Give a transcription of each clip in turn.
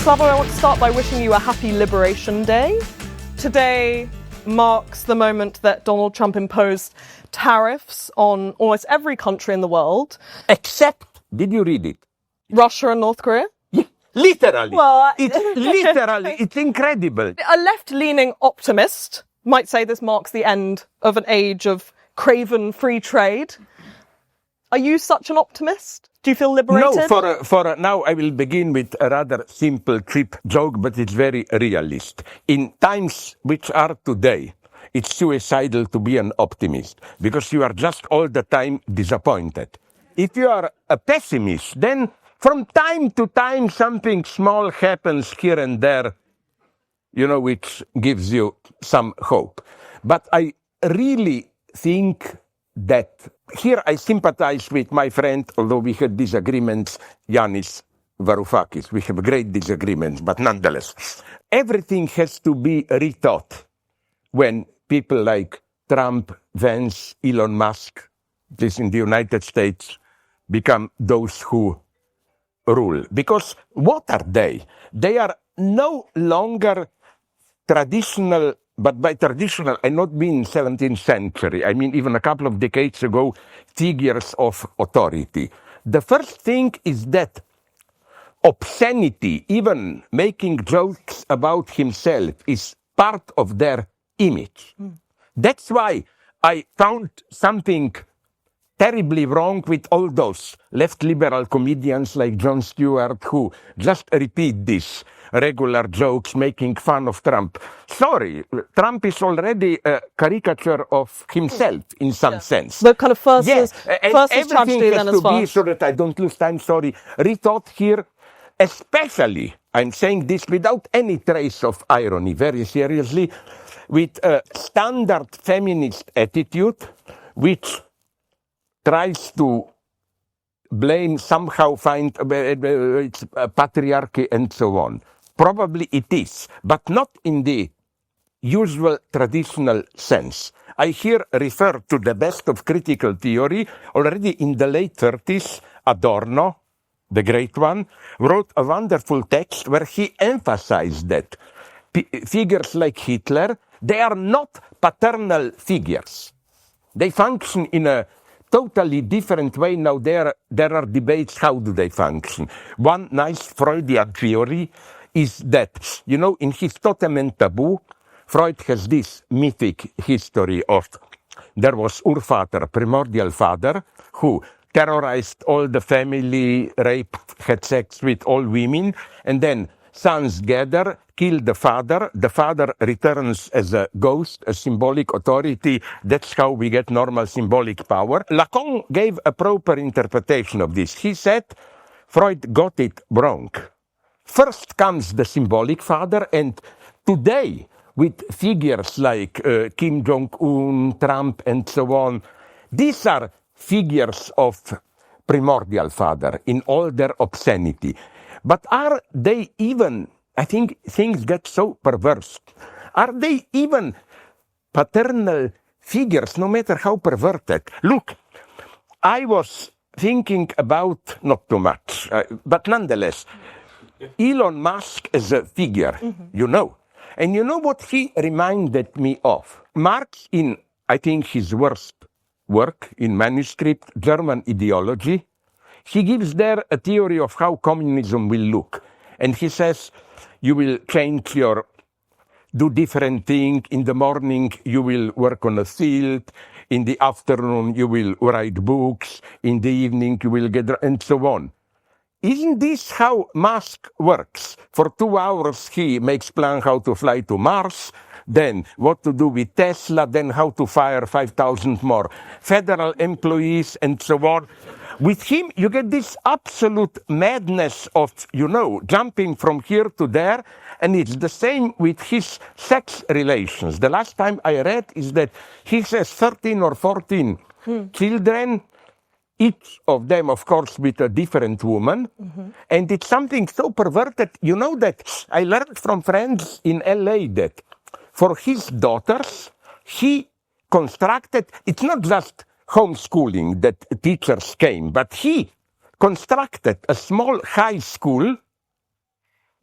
Slavoj, I want to start by wishing you a happy Liberation Day. Today marks the moment that Donald Trump imposed tariffs on almost every country in the world. Except, did you read it? Russia and North Korea? Yeah, literally. Well, it's incredible. A left-leaning optimist might say this marks the end of an age of craven free trade. Are you such an optimist? Do you feel liberated? No, now I will begin with a rather simple, cheap joke, but it's very realist. In times which are today, it's suicidal to be an optimist, because you are just all the time disappointed. If you are a pessimist, then from time to time something small happens here and there, which gives you some hope. But I really think that here I sympathize with my friend, although we had disagreements, Yanis Varoufakis. We have great disagreements, but nonetheless, everything has to be rethought when people like Trump, Vance, Elon Musk, this in the United States, become those who rule. Because what are they? They are no longer traditional. But by traditional, I not mean 17th century. I mean even a couple of decades ago, figures of authority. The first thing is that obscenity, even making jokes about himself, is part of their image. That's why I found something terribly wrong with all those left liberal comedians like Jon Stewart who just repeat this regular jokes making fun of Trump. Sorry, Trump is already a caricature of himself in some sense. The kind of first is tragedy then as well. So that I don't lose time, rethought here, especially, I'm saying this without any trace of irony, very seriously, with a standard feminist attitude, which tries to blame, somehow find it's patriarchy and so on. Probably it is, but not in the usual traditional sense. I here refer to the best of critical theory. Already in the late 30s, Adorno, the great one, wrote a wonderful text where he emphasized that figures like Hitler, they are not paternal figures. They function in a totally different way. Now there are debates, how do they function? One nice Freudian theory is that, in his Totem and Taboo, Freud has this mythic history of there was Urvater, primordial father, who terrorized all the family, raped, had sex with all women, and then sons gather, kill the father returns as a ghost, a symbolic authority. That's how we get normal symbolic power. Lacan gave a proper interpretation of this. He said Freud got it wrong. First comes the symbolic father, and today, with figures like Kim Jong-un, Trump, and so on, these are figures of primordial father in all their obscenity. But are they even, I think things get so perverse, are they even paternal figures, no matter how perverted? Look, I was thinking about, not too much, but nonetheless, Elon Musk as a figure, And you know what he reminded me of? Marx, in, I think, his worst work in manuscript, German Ideology, he gives there a theory of how communism will look. And he says, you will do different things. In the morning, you will work on a field. In the afternoon, you will write books. In the evening, you will and so on. Isn't this how Musk works? For 2 hours, he makes plan how to fly to Mars, then what to do with Tesla, then how to fire 5,000 more federal employees, and so on. With him, you get this absolute madness of, jumping from here to there, and it's the same with his sex relations. The last time I read is that he has 13 or 14 children, each of them, of course, with a different woman. And it's something so perverted. You know that I learned from friends in LA that for his daughters, he constructed, it's not just homeschooling that teachers came, but he constructed a small high school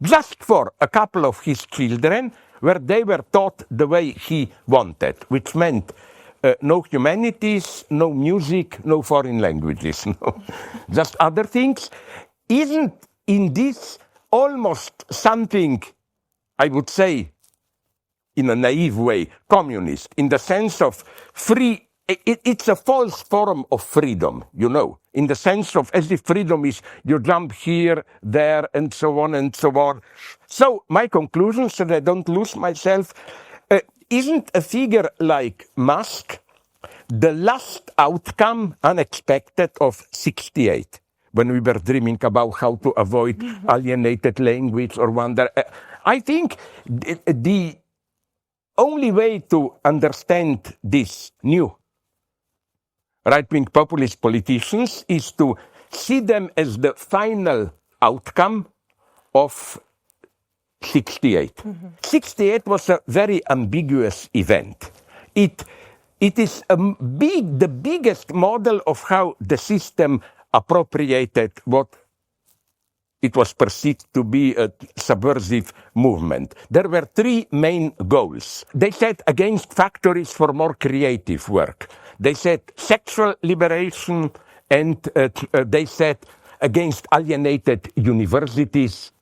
just for a couple of his children, where they were taught the way he wanted, which meant no humanities, no music, no foreign languages, no, just other things. Isn't in this almost something, I would say, in a naive way, communist, in the sense of free? It's a false form of freedom, in the sense of as if freedom is you jump here, there, and so on and so on. So my conclusion, so that I don't lose myself, isn't a figure like Musk the last outcome, unexpected, of 68, when we were dreaming about how to avoid alienated language or wonder? I think the only way to understand this new right-wing populist politicians is to see them as the final outcome of 68. 68 was a very ambiguous event. It is the biggest model of how the system appropriated what it was perceived to be a subversive movement. There were three main goals. They said against factories for more creative work. They said sexual liberation, and they said against alienated universities.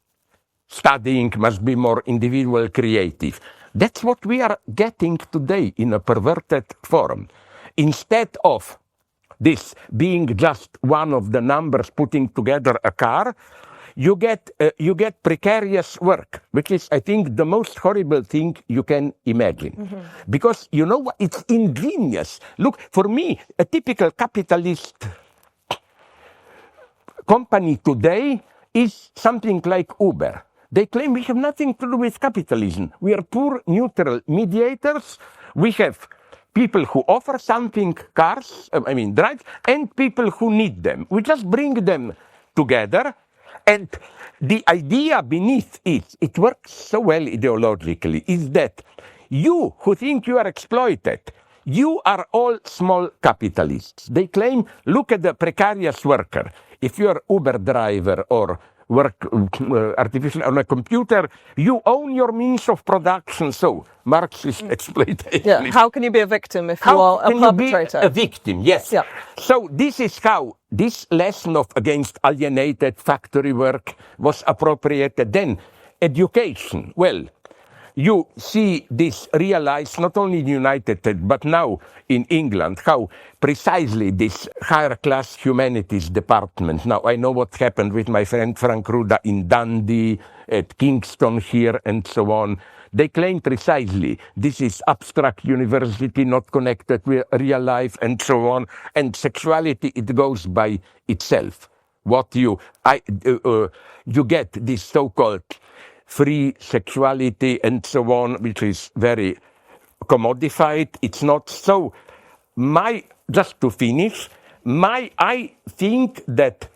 Studying must be more individual, creative. That's what we are getting today in a perverted form. Instead of this being just one of the numbers putting together a car, you get precarious work, which is, I think, the most horrible thing you can imagine. Because you know what? It's ingenious. Look, for me, a typical capitalist company today is something like Uber. They claim we have nothing to do with capitalism. We are poor, neutral mediators. We have people who offer something, cars, drives, and people who need them. We just bring them together. And the idea beneath it works so well ideologically, is that you who think you are exploited, you are all small capitalists. They claim, look at the precarious worker. If you are Uber driver or work artificially on a computer, you own your means of production. So Marxist exploitation. Yeah. How can you be a victim if you are a perpetrator? How can you be a victim? Yes. Yeah. So this is how this lesson of against alienated factory work was appropriated. Then education. Well, you see this realized not only in the United States, but now in England, how precisely this higher class humanities department. Now, I know what happened with my friend Frank Ruda in Dundee, at Kingston here, and so on. They claim precisely this is abstract university, not connected with real life, and so on. And sexuality, it goes by itself. What you get this so-called free sexuality and so on, which is very commodified. It's not so. Just to finish, I think that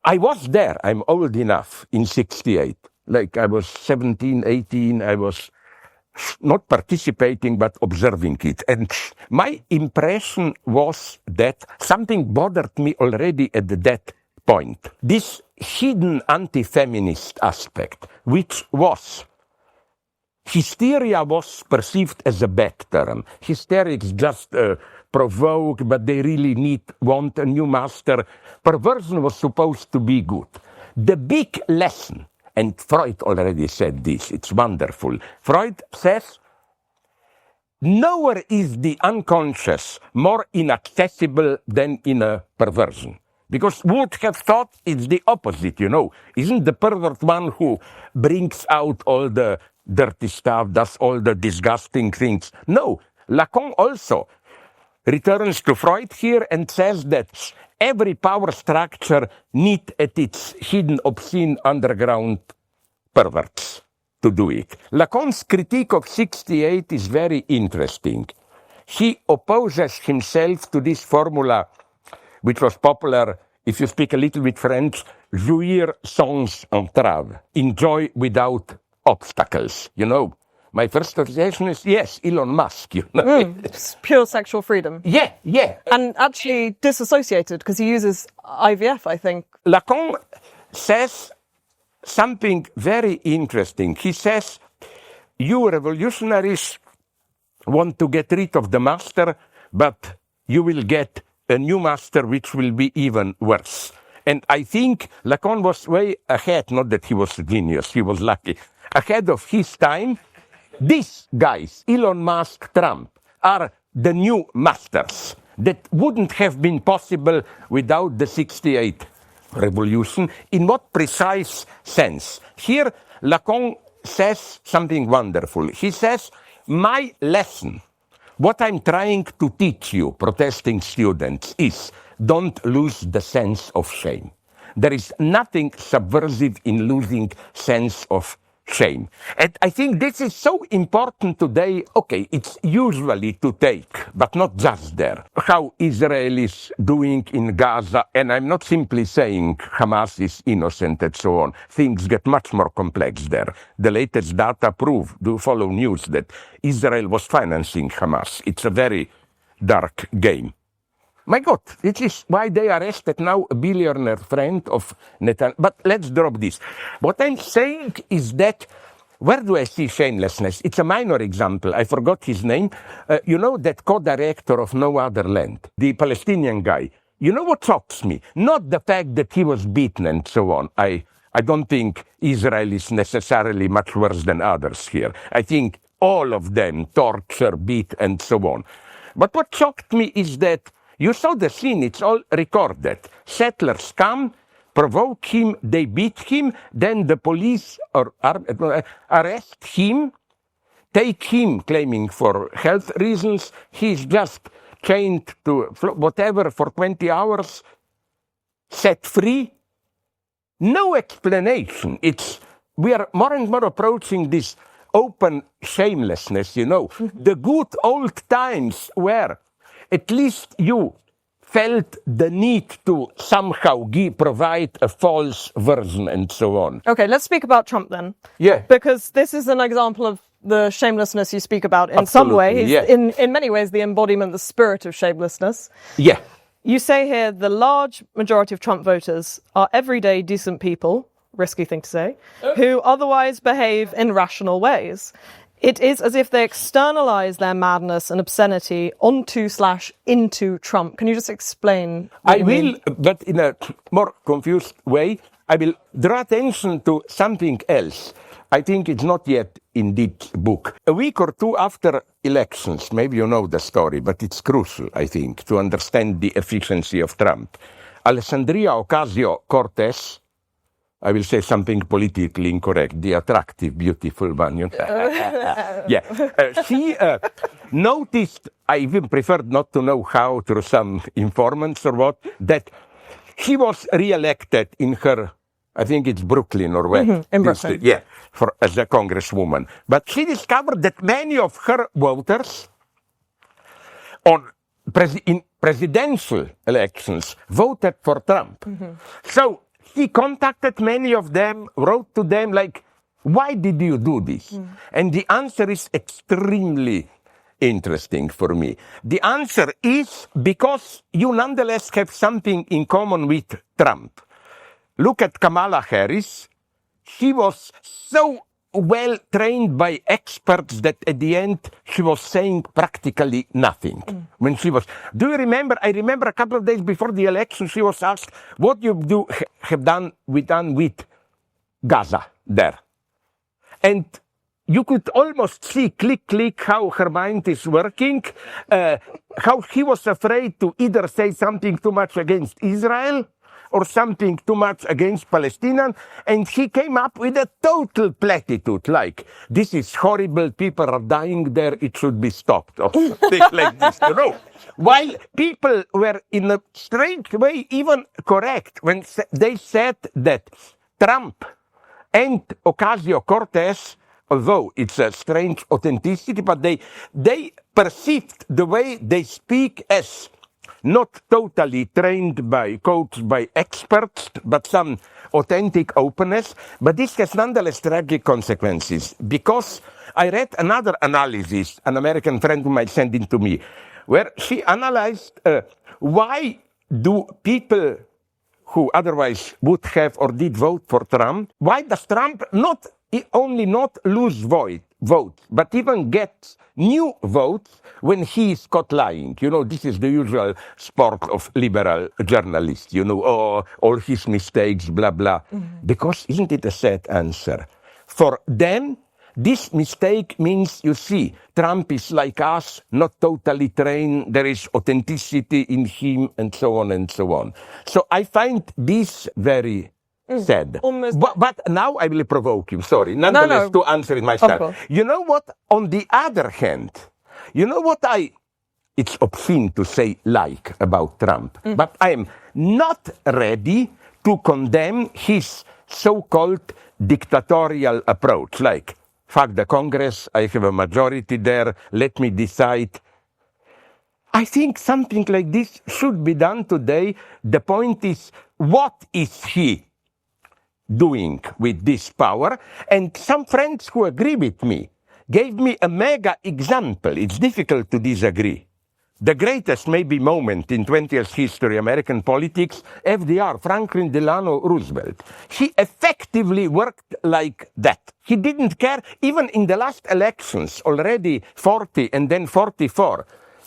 I was there. I'm old enough in 68. Like I was 17, 18. I was not participating, but observing it. And my impression was that something bothered me already at that point. This hidden anti-feminist aspect, which was, hysteria was perceived as a bad term. Hysterics just provoke, but they really want a new master. Perversion was supposed to be good. The big lesson, and Freud already said this, it's wonderful. Freud says, nowhere is the unconscious more inaccessible than in a perversion. Because would have thought it's the opposite, Isn't the pervert one who brings out all the dirty stuff, does all the disgusting things? No, Lacan also returns to Freud here and says that every power structure needs at its hidden, obscene underground perverts to do it. Lacan's critique of 68 is very interesting. He opposes himself to this formula, which was popular, if you speak a little bit French, jouir sans entrave, enjoy without obstacles, My first association is, yes, Elon Musk, It's pure sexual freedom. Yeah. And actually disassociated, because he uses IVF, I think. Lacan says something very interesting. He says, you revolutionaries want to get rid of the master, but you will get a new master which will be even worse. And I think Lacan was way ahead, not that he was a genius, he was lucky, ahead of his time. These guys, Elon Musk, Trump, are the new masters that wouldn't have been possible without the 68 revolution. In what precise sense? Here, Lacan says something wonderful. He says, my lesson, what I'm trying to teach you, protesting students, is don't lose the sense of shame. There is nothing subversive in losing sense of shame. And I think this is so important today. Okay, it's usually to take, but not just there, how Israel is doing in Gaza. And I'm not simply saying Hamas is innocent and so on. Things get much more complex there. The latest data prove, do follow news, that Israel was financing Hamas. It's a very dark game. My God, this is why they arrested now a billionaire friend of Netanyahu. But let's drop this. What I'm saying is that, where do I see shamelessness? It's a minor example. I forgot his name. You know that co-director of No Other Land, the Palestinian guy. You know what shocks me? Not the fact that he was beaten and so on. I don't think Israel is necessarily much worse than others here. I think all of them torture, beat, and so on. But what shocked me is that you saw the scene, it's all recorded. Settlers come, provoke him, they beat him, then the police arrest him, take him claiming for health reasons. He's just chained to whatever for 20 hours, set free. No explanation. We are more and more approaching this open shamelessness, you know. The good old times where at least you felt the need to somehow provide a false version and so on. Okay, let's speak about Trump then. Yeah. Because this is an example of the shamelessness you speak about in some way. He's in many ways the embodiment, the spirit of shamelessness. Yeah. You say here the large majority of Trump voters are everyday decent people, risky thing to say, who otherwise behave in rational ways. It is as if they externalize their madness and obscenity onto/into Trump. Can you just explain what you mean? But in a more confused way, I will draw attention to something else. I think it's not yet in this book. A week or two after elections, maybe you know the story, but it's crucial, I think, to understand the efficiency of Trump. Alexandria Ocasio-Cortez, I will say something politically incorrect, the attractive, beautiful one. You know? She noticed, I even preferred not to know how, through some informants or what, that she was re-elected in her, I think it's Brooklyn or where? In Brooklyn. Yeah, as a congresswoman. But she discovered that many of her voters in presidential elections voted for Trump. So he contacted many of them, wrote to them like, why did you do this? And the answer is extremely interesting for me. The answer is because you nonetheless have something in common with Trump. Look at Kamala Harris. She was so well trained by experts that at the end she was saying practically nothing. When she was, do you remember? I remember a couple of days before the election, she was asked, "What you have done with Gaza there?" And you could almost see click how her mind is working, how she was afraid to either say something too much against Israel or something too much against Palestinians, and he came up with a total platitude, like, this is horrible, people are dying there, it should be stopped, or something like this, you know. While people were in a strange way even correct when they said that Trump and Ocasio-Cortez, although it's a strange authenticity, but they perceived the way they speak as not totally trained coached by experts, but some authentic openness. But this has nonetheless tragic consequences, because I read another analysis, an American friend who might send it to me, where she analyzed why do people who otherwise would have or did vote for Trump, why does Trump not only not lose votes, but even get new votes when he is caught lying? You know, this is the usual sport of liberal journalists, you know, oh, all his mistakes, blah, blah. Because isn't it a sad answer? For them, this mistake means, you see, Trump is like us, not totally trained, there is authenticity in him, and so on and so on. So I find this very sad. But now I will provoke you, sorry, nonetheless, to answer it myself. You know what, on the other hand, you know what it's obscene to say like about Trump, but I am not ready to condemn his so-called dictatorial approach, like, fuck the Congress, I have a majority there, let me decide. I think something like this should be done today. The point is, what is he doing with this power? And some friends who agree with me gave me a mega example. It's difficult to disagree. The greatest maybe moment in 20th history American politics, FDR, Franklin Delano Roosevelt. He effectively worked like that. He didn't care, even in the last elections, already 40 and then 44.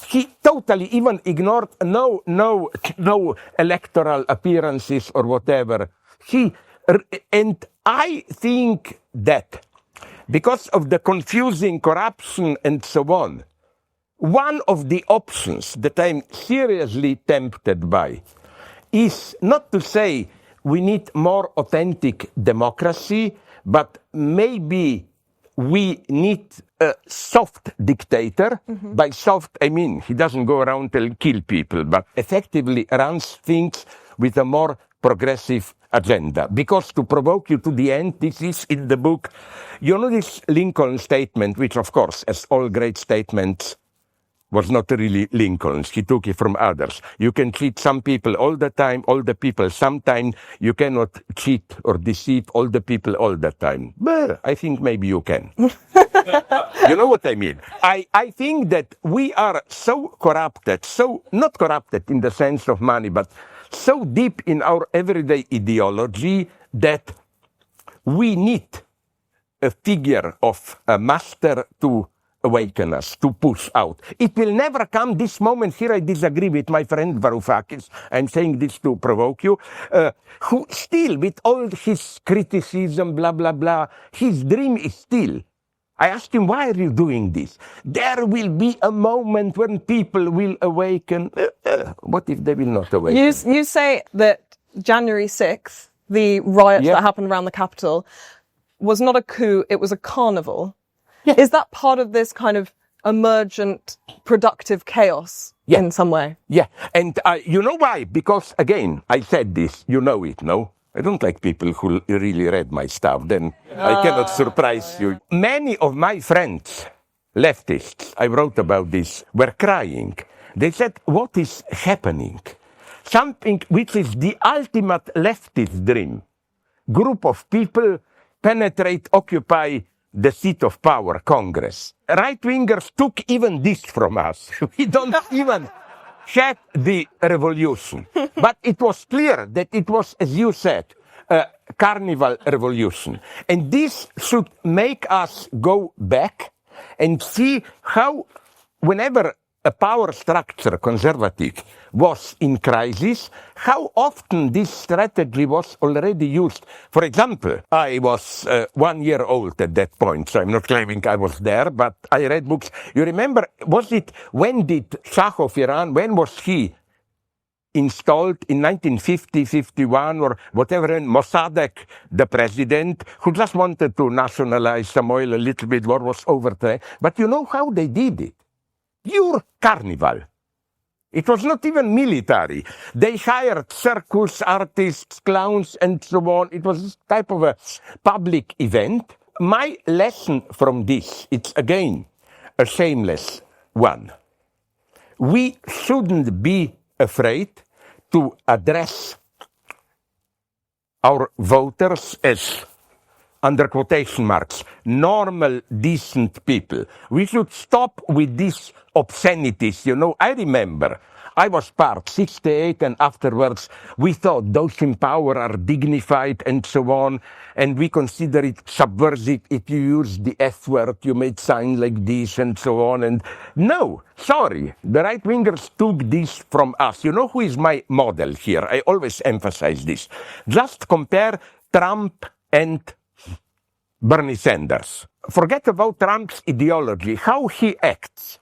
He totally even ignored no electoral appearances or whatever. And I think that because of the confusing corruption and so on, one of the options that I'm seriously tempted by is not to say we need more authentic democracy, but maybe we need a soft dictator. By soft, I mean he doesn't go around and kill people, but effectively runs things with a more progressive agenda. Because to provoke you to the end, this is in the book, you know this Lincoln statement, which of course, as all great statements, was not really Lincoln's. He took it from others. You can cheat some people all the time, all the people sometime. You cannot cheat or deceive all the people all the time. Well, I think maybe you can. You know what I mean? I think that we are so corrupted, so not corrupted in the sense of money, but so deep in our everyday ideology that we need a figure of a master to awaken us, to push out. It will never come this moment. Here I disagree with my friend Varoufakis. I'm saying this to provoke you. Who still, with all his criticism, blah, blah, blah, his dream is still. I asked him, why are you doing this? There will be a moment when people will awaken. What if they will not awaken? You say that January 6th, the riots that happened around the Capitol, was not a coup, it was a carnival. Yeah. Is that part of this kind of emergent productive chaos in some way? Yeah. And you know why? Because, again, I said this, you know it, no? I don't like people who really read my stuff, then I cannot surprise you. Many of my friends, leftists, I wrote about this, were crying. They said, what is happening? Something which is the ultimate leftist dream. Group of people penetrate, occupy the seat of power, Congress. Right-wingers took even this from us. We don't even have the revolution. But it was clear that it was, as you said, a carnival revolution. And this should make us go back and see how, whenever a power structure, conservative, was in crisis, how often this strategy was already used. For example, I was 1 year old at that point, so I'm not claiming I was there, but I read books. You remember, when did Shah of Iran, when was he installed? In 1950, 51, or whatever, and Mossadegh, the president, who just wanted to nationalize some oil a little bit, war was over there. But you know how they did it? Pure carnival. It was not even military. They hired circus artists, clowns, and so on. It was a type of a public event. My lesson from this, it's again a shameless one. We shouldn't be afraid to address our voters as, under quotation marks, normal, decent people. We should stop with these obscenities. You know, I remember I was part, 68, and afterwards we thought those in power are dignified and so on, and we consider it subversive if you use the F word, you made signs like this and so on. And no, sorry, the right-wingers took this from us. You know who is my model here? I always emphasize this. Just compare Trump and Bernie Sanders. Forget about Trump's ideology, how he acts.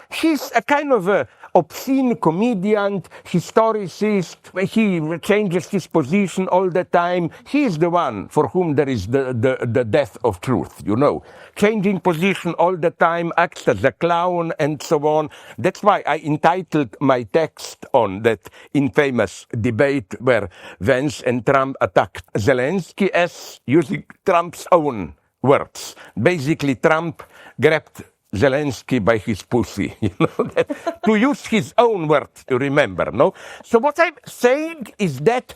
He's a kind of a obscene comedian, historicist. He changes his position all the time. He's the one for whom there is the death of truth, you know. Changing position all the time, acts as a clown and so on. That's why I entitled my text on that infamous debate where Vance and Trump attacked Zelensky as using Trump's own words. Basically, Trump grabbed Zelensky by his pussy, you know, to use his own words, to remember, no? So what I'm saying is that,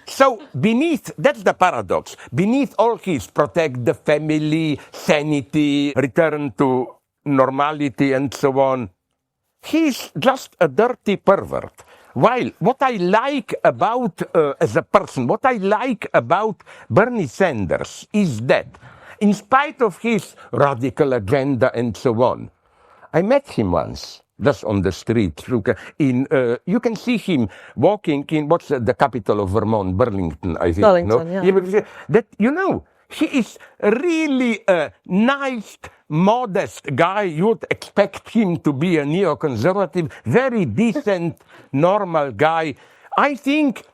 so beneath, that's the paradox, beneath all his protect the family, sanity, return to normality and so on, he's just a dirty pervert. While what I like about, as a person, what I like about Bernie Sanders is that, in spite of his radical agenda and so on, I met him once, just on the street. You can see him walking in, what's the capital of Vermont? Burlington, I think. Burlington, no? yeah. That, you know, he is really a nice, modest guy. You would expect him to be a neoconservative, very decent, normal guy. I think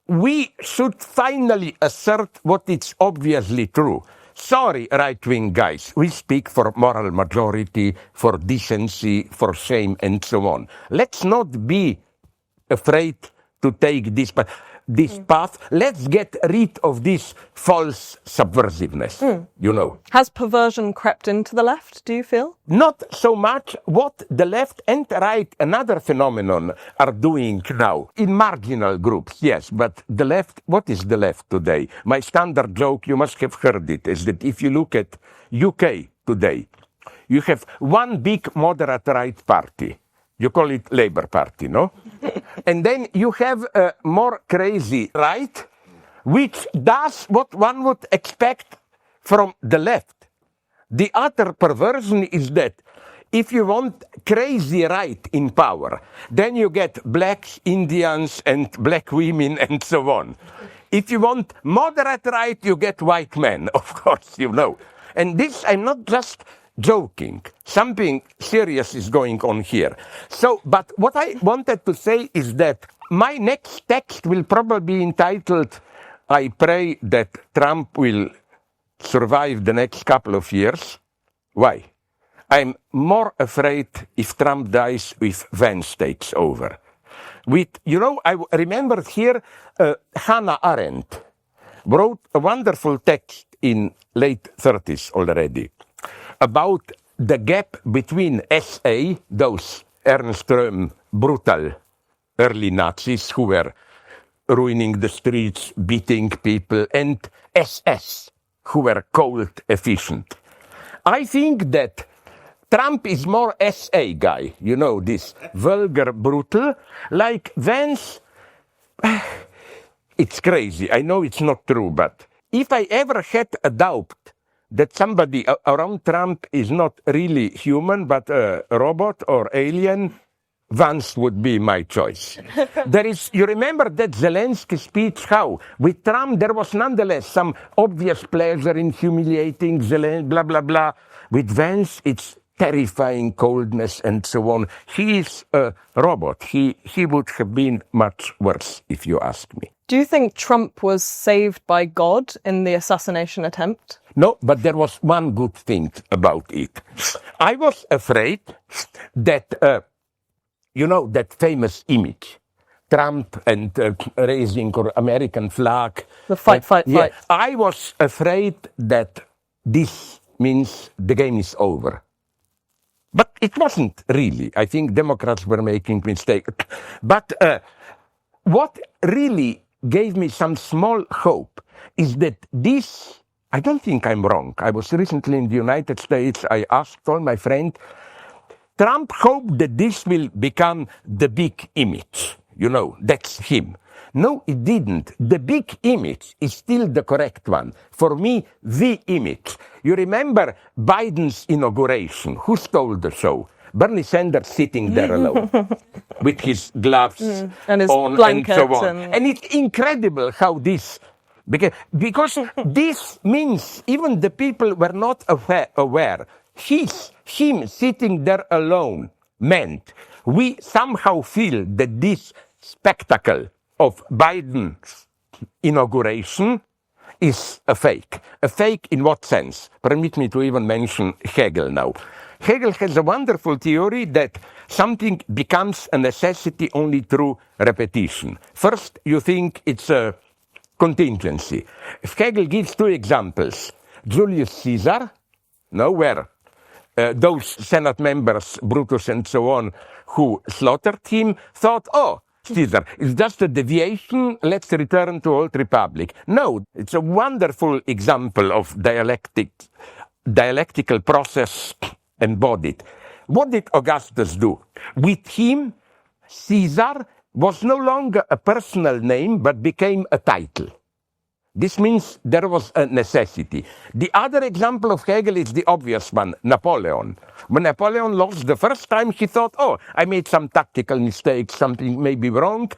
we should finally assert what is obviously true. Sorry, right-wing guys, we speak for moral majority, for decency, for shame, and so on. Let's not be afraid to take this path. Let's get rid of this false subversiveness, you know. Has perversion crept into the left, do you feel? Not so much what the left and right, another phenomenon, are doing now. In marginal groups, yes, but the left, what is the left today? My standard joke, you must have heard it, is that if you look at UK today, you have one big moderate right party. You call it Labour Party, no? And then you have a more crazy right, which does what one would expect from the left. The other perversion is that if you want crazy right in power, then you get black Indians and black women and so on. If you want moderate right, you get white men, of course, you know. And this, I'm not just joking. Something serious is going on here. So, but what I wanted to say is that my next text will probably be entitled, I pray that Trump will survive the next couple of years. Why? I'm more afraid if Trump dies if Vance takes over. You know, I remember here Hannah Arendt wrote a wonderful text in late 30s already about the gap between SA, those Ernst Röhm brutal early Nazis who were ruining the streets, beating people, and SS, who were cold, efficient. I think that Trump is more SA guy, you know, this vulgar, brutal, like Vance. It's crazy. I know it's not true, but if I ever had a doubt that somebody around Trump is not really human, but a robot or alien, Vance would be my choice. You remember that Zelensky speech, how? With Trump, there was nonetheless some obvious pleasure in humiliating Zelensky, blah, blah, blah. With Vance, it's terrifying coldness and so on. He is a robot. He would have been much worse, if you ask me. Do you think Trump was saved by God in the assassination attempt? No, but there was one good thing about it. I was afraid that, you know, that famous image, Trump and raising our American flag. The fight. I was afraid that this means the game is over. But it wasn't really. I think Democrats were making mistakes. But what really gave me some small hope is that this, I don't think I'm wrong. I was recently in the United States. I asked all my friends, Trump hoped that this will become the big image. That's him. No, it didn't. The big image is still the correct one. For me, the image. You remember Biden's inauguration. Who stole the show? Bernie Sanders sitting there alone with his gloves and his on and so on. And it's incredible how this, because this means even the people were not aware. Him sitting there alone meant we somehow feel that this spectacle of Biden's inauguration is a fake. A fake in what sense? Permit me to even mention Hegel now. Hegel has a wonderful theory that something becomes a necessity only through repetition. First, you think it's a contingency. Hegel gives two examples. Julius Caesar, where those Senate members, Brutus and so on, who slaughtered him, thought, Caesar, it's just a deviation, let's return to old republic. No, it's a wonderful example of dialectical process embodied. What did Augustus do? With him, Caesar was no longer a personal name, but became a title. This means there was a necessity. The other example of Hegel is the obvious one, Napoleon. When Napoleon lost the first time, he thought, I made some tactical mistake, something may be wrong.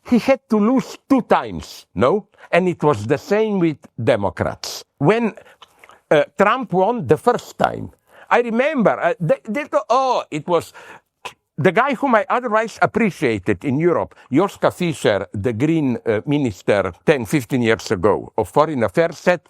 He had to lose 2 times, And it was the same with Democrats. When Trump won the first time, I remember, they thought, it was the guy whom I otherwise appreciated in Europe, Joschka Fischer, the Green minister 10, 15 years ago of Foreign Affairs, said,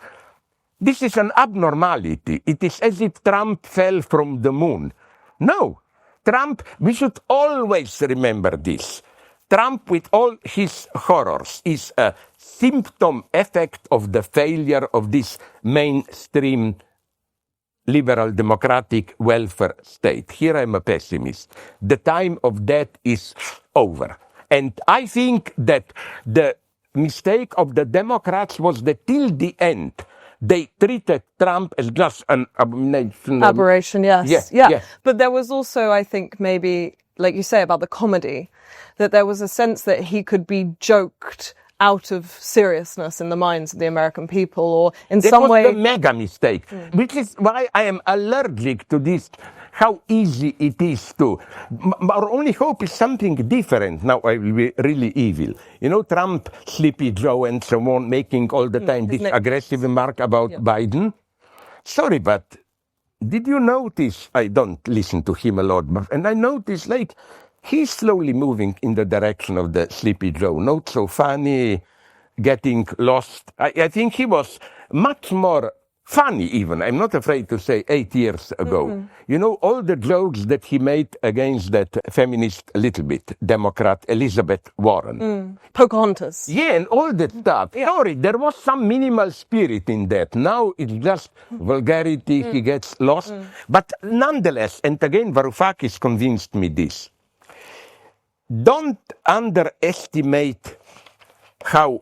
this is an abnormality. It is as if Trump fell from the moon. No, Trump, we should always remember this. Trump, with all his horrors, is a symptom effect of the failure of this mainstream liberal democratic welfare state. Here I'm a pessimist. The time of that is over. And I think that the mistake of the Democrats was that till the end, they treated Trump as just an abomination. Aberration, yes. Yeah. But there was also, I think, maybe, like you say about the comedy, that there was a sense that he could be joked out of seriousness in the minds of the American people, or in some way... That was the mega mistake, which is why I am allergic to this, how easy it is to... Our only hope is something different. Now I will be really evil. Trump, Sleepy Joe and so on, making all the time this aggressive remark about Biden. Sorry, but did you notice... I don't listen to him a lot, and I noticed, he's slowly moving in the direction of the Sleepy Joe. Not so funny, getting lost. I think he was much more funny even. I'm not afraid to say 8 years ago. All the jokes that he made against that feminist, a little bit, Democrat Elizabeth Warren. Pocahontas. Yeah, and all that stuff. Sorry, there was some minimal spirit in that. Now it's just vulgarity, he gets lost. But nonetheless, and again, Varoufakis convinced me this. Don't underestimate how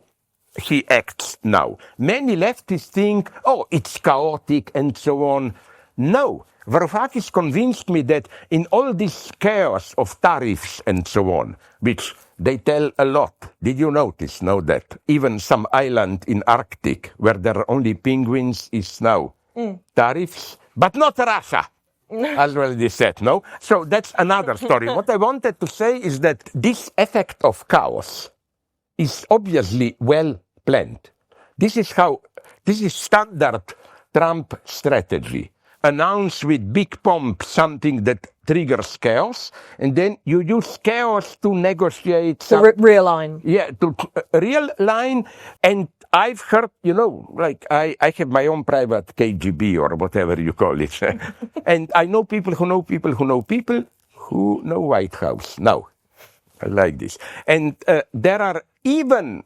he acts now. Many leftists think, it's chaotic and so on. No, Varoufakis convinced me that in all this chaos of tariffs and so on, which they tell a lot. Did you notice now that even some island in Arctic where there are only penguins is now tariffs, but not Russia? As well as they said, no? So that's another story. What I wanted to say is that this effect of chaos is obviously well planned. This is standard Trump strategy. Announce with big pomp something that triggers chaos, and then you use chaos to negotiate. To realign. Yeah, to realign. And I've heard, I have my own private KGB or whatever you call it. And I know people who know people who know people who know White House. Now, I like this. And there are even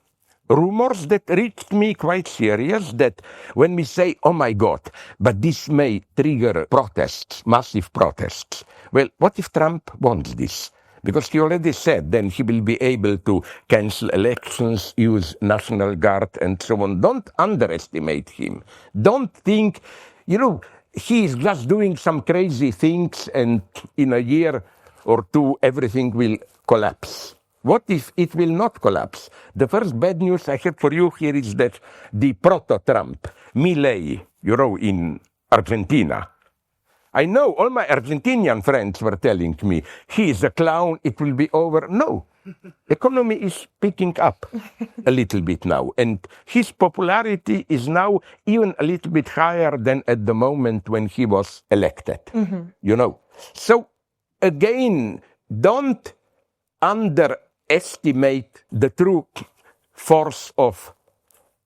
rumors that reached me quite serious that when we say, oh my God, but this may trigger protests, massive protests. Well, what if Trump wants this? Because he already said then he will be able to cancel elections, use National Guard and so on. Don't underestimate him. Don't think, he is just doing some crazy things and in a year or two everything will collapse. What if it will not collapse? The first bad news I have for you here is that the proto-Trump, Milei, in Argentina, I know all my Argentinian friends were telling me, he is a clown, it will be over. No, economy is picking up a little bit now. And his popularity is now even a little bit higher than at the moment when he was elected. So again, don't underestimate the true force of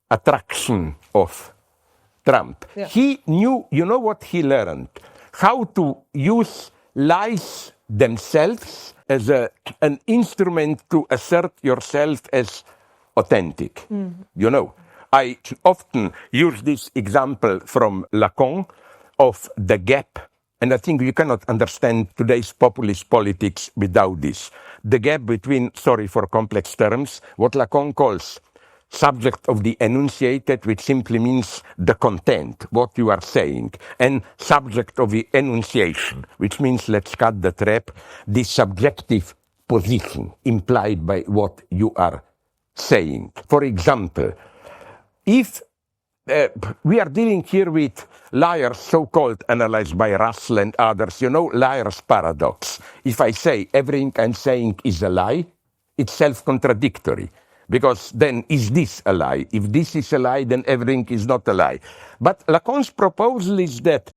attraction of Trump. Yeah. He knew, what he learned? How to use lies themselves as an instrument to assert yourself as authentic. I often use this example from Lacan of the gap, and I think you cannot understand today's populist politics without this. The gap between, sorry for complex terms, what Lacan calls subject of the enunciated, which simply means the content, what you are saying, and subject of the enunciation, which means, let's cut the trap, the subjective position implied by what you are saying. For example, if we are dealing here with liars, so-called, analyzed by Russell and others, liar's paradox. If I say everything I'm saying is a lie, it's self-contradictory. Because then, is this a lie? If this is a lie, then everything is not a lie. But Lacan's proposal is that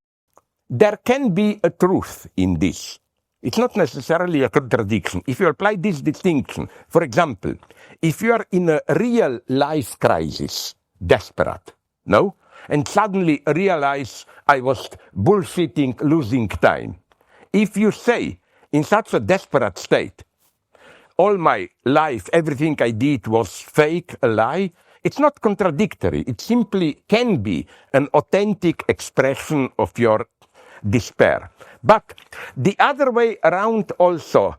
there can be a truth in this. It's not necessarily a contradiction. If you apply this distinction, for example, if you are in a real life crisis, desperate, and suddenly realize I was bullshitting, losing time. If you say, in such a desperate state, all my life, everything I did was fake, a lie, it's not contradictory. It simply can be an authentic expression of your despair. But the other way around also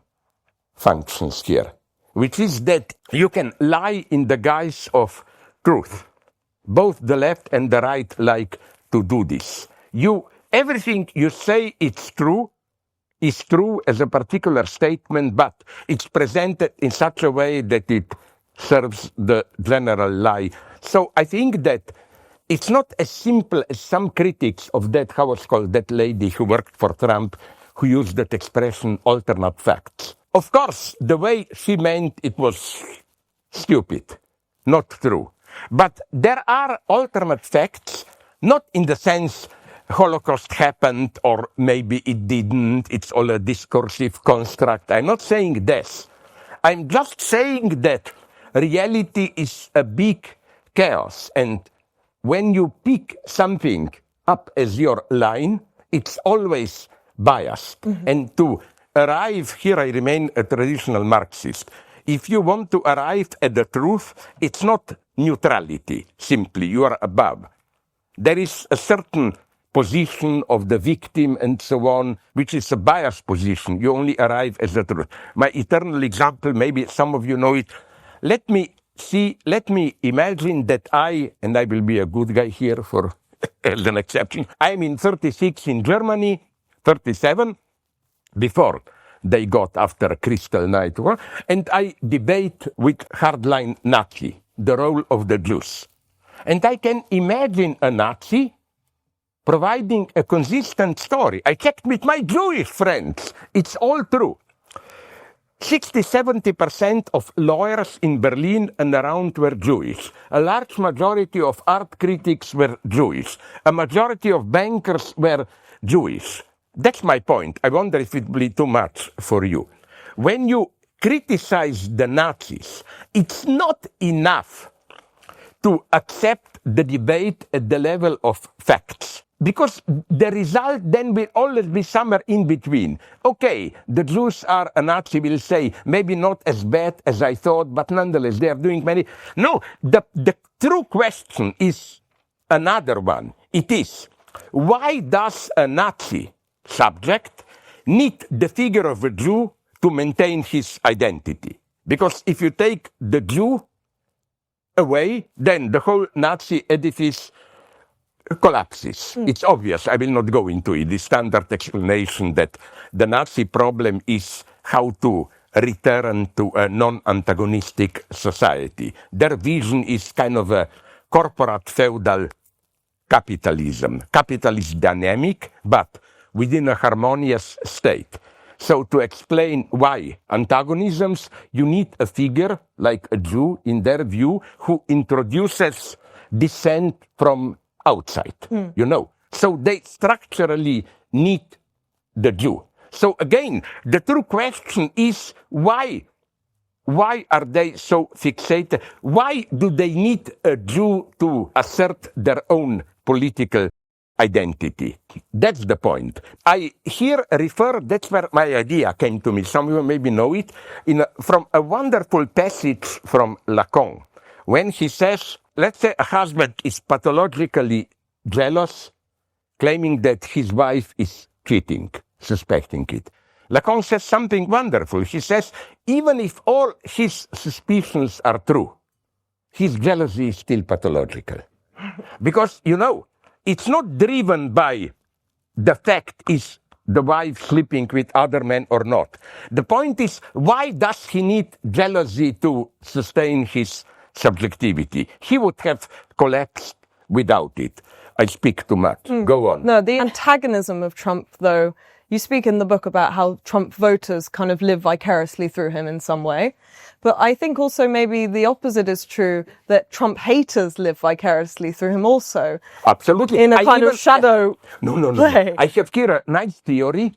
functions here, which is that you can lie in the guise of truth. Both the left and the right like to do this. Everything you say it's true, is true as a particular statement, but it's presented in such a way that it serves the general lie. So I think that it's not as simple as some critics of that, how it's called, that lady who worked for Trump, who used that expression, alternate facts. Of course, the way she meant it was stupid, not true. But there are alternate facts, not in the sense Holocaust happened, or maybe it didn't, it's all a discursive construct. I'm not saying this. I'm just saying that reality is a big chaos, and when you pick something up as your line, it's always biased. And to arrive, here I remain a traditional Marxist, if you want to arrive at the truth, it's not neutrality, simply, you are above. There is a certain position of the victim and so on, which is a biased position. You only arrive as the truth. My eternal example, maybe some of you know it. Let me imagine that and I will be a good guy here for as an exception. I'm in 36 in Germany, 37, before they got after Crystal Night War, and I debate with hardline Nazi, the role of the Jews. And I can imagine a Nazi providing a consistent story. I checked with my Jewish friends. It's all true. 60-70% of lawyers in Berlin and around were Jewish. A large majority of art critics were Jewish. A majority of bankers were Jewish. That's my point. I wonder if it will be too much for you. When you criticize the Nazis, it's not enough to accept the debate at the level of facts. Because the result then will always be somewhere in between. Okay, the Jews are, a Nazi will say, maybe not as bad as I thought, but nonetheless they are doing many. No, the true question is another one. It is, why does a Nazi subject need the figure of a Jew to maintain his identity? Because if you take the Jew away, then the whole Nazi edifice collapses. It's obvious. I will not go into it. The standard explanation that the Nazi problem is how to return to a non-antagonistic society. Their vision is kind of a corporate feudal capitalism. Capitalist dynamic, but within a harmonious state. So to explain why antagonisms, you need a figure like a Jew, in their view, who introduces dissent from outside, you know. So they structurally need the Jew. So again, the true question is why are they so fixated? Why do they need a Jew to assert their own political identity? That's the point. I here refer, that's where my idea came to me. Some of you maybe know it, from a wonderful passage from Lacan, when he says, let's say a husband is pathologically jealous, claiming that his wife is cheating, suspecting it. Lacan says something wonderful. He says, even if all his suspicions are true, his jealousy is still pathological. Because, you know, it's not driven by the fact is the wife sleeping with other men or not. The point is, why does he need jealousy to sustain his subjectivity? He would have collapsed without it. I speak too much. Go on. No, the antagonism of Trump, though, you speak in the book about how Trump voters kind of live vicariously through him in some way. But I think also maybe the opposite is true, that Trump haters live vicariously through him also. Absolutely. In a kind of shadow play. I have here a nice theory.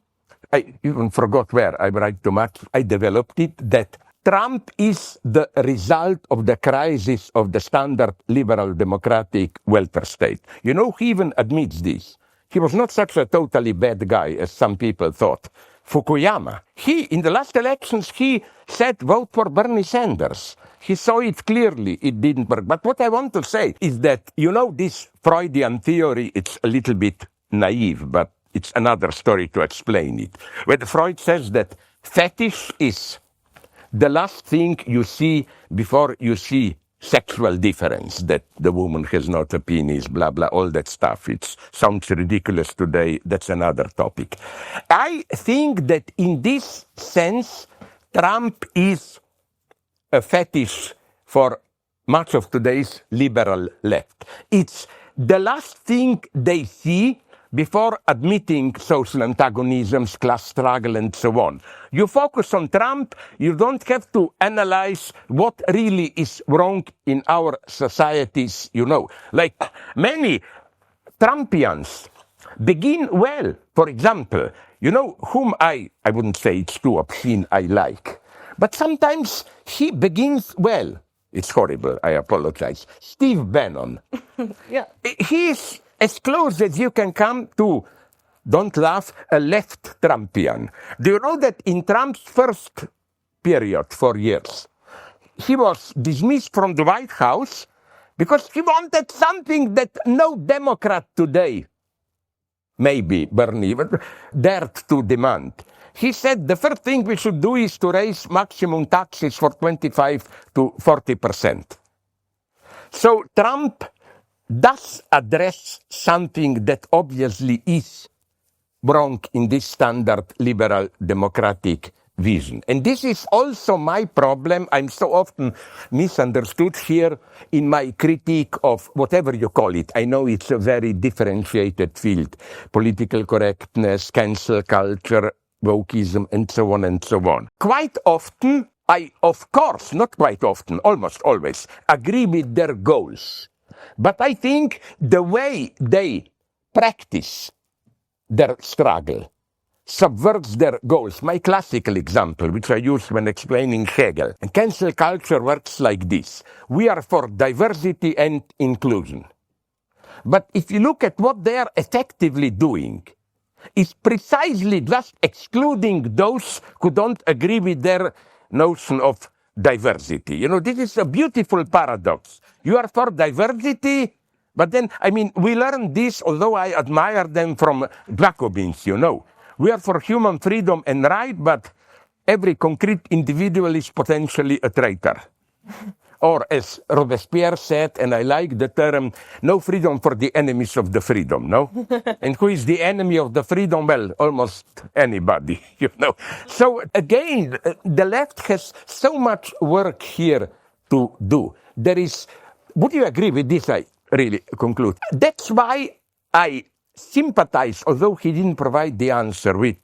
I even forgot where. I write too much. I developed it, that Trump is the result of the crisis of the standard liberal democratic welfare state. You know, he even admits this. He was not such a totally bad guy as some people thought. Fukuyama, in the last elections, he said, vote for Bernie Sanders. He saw it clearly, it didn't work. But what I want to say is that, you know, this Freudian theory, it's a little bit naive, but it's another story to explain it. Where Freud says that fetish is the last thing you see before you see sexual difference, that the woman has not a penis, blah, blah, all that stuff. It sounds ridiculous today. That's another topic. I think that in this sense, Trump is a fetish for much of today's liberal left. It's the last thing they see before admitting social antagonisms, class struggle, and so on. You focus on Trump, you don't have to analyze what really is wrong in our societies, you know. Like many Trumpians begin well. For example, you know whom I wouldn't say it's too obscene, I like. But sometimes he begins well. It's horrible, I apologize. Steve Bannon. Yeah. He's as close as you can come to, don't laugh, a left Trumpian. Do you know that in Trump's first period, 4 years, he was dismissed from the White House because he wanted something that no Democrat today, maybe Bernie, dared to demand. He said the first thing we should do is to raise maximum taxes for 25 to 40%. So Trump does address something that obviously is wrong in this standard liberal democratic vision. And this is also my problem. I'm so often misunderstood here in my critique of whatever you call it. I know it's a very differentiated field. Political correctness, cancel culture, wokeism, and so on and so on. Quite often, of course, not quite often, almost always, agree with their goals. But I think the way they practice their struggle subverts their goals. My classical example, which I use when explaining Hegel, and cancel culture works like this. We are for diversity and inclusion. But if you look at what they are effectively doing, is precisely just excluding those who don't agree with their notion of diversity. You know, this is a beautiful paradox. You are for diversity, but then, I mean, we learned this, although I admire them from Jacobins, you know. We are for human freedom and right, but every concrete individual is potentially a traitor. Or as Robespierre said, and I like the term, no freedom for the enemies of the freedom, no? And who is the enemy of the freedom? Well, almost anybody, you know. So again, the left has so much work here to do. Would you agree with this? I really conclude. That's why I sympathize, although he didn't provide the answer, with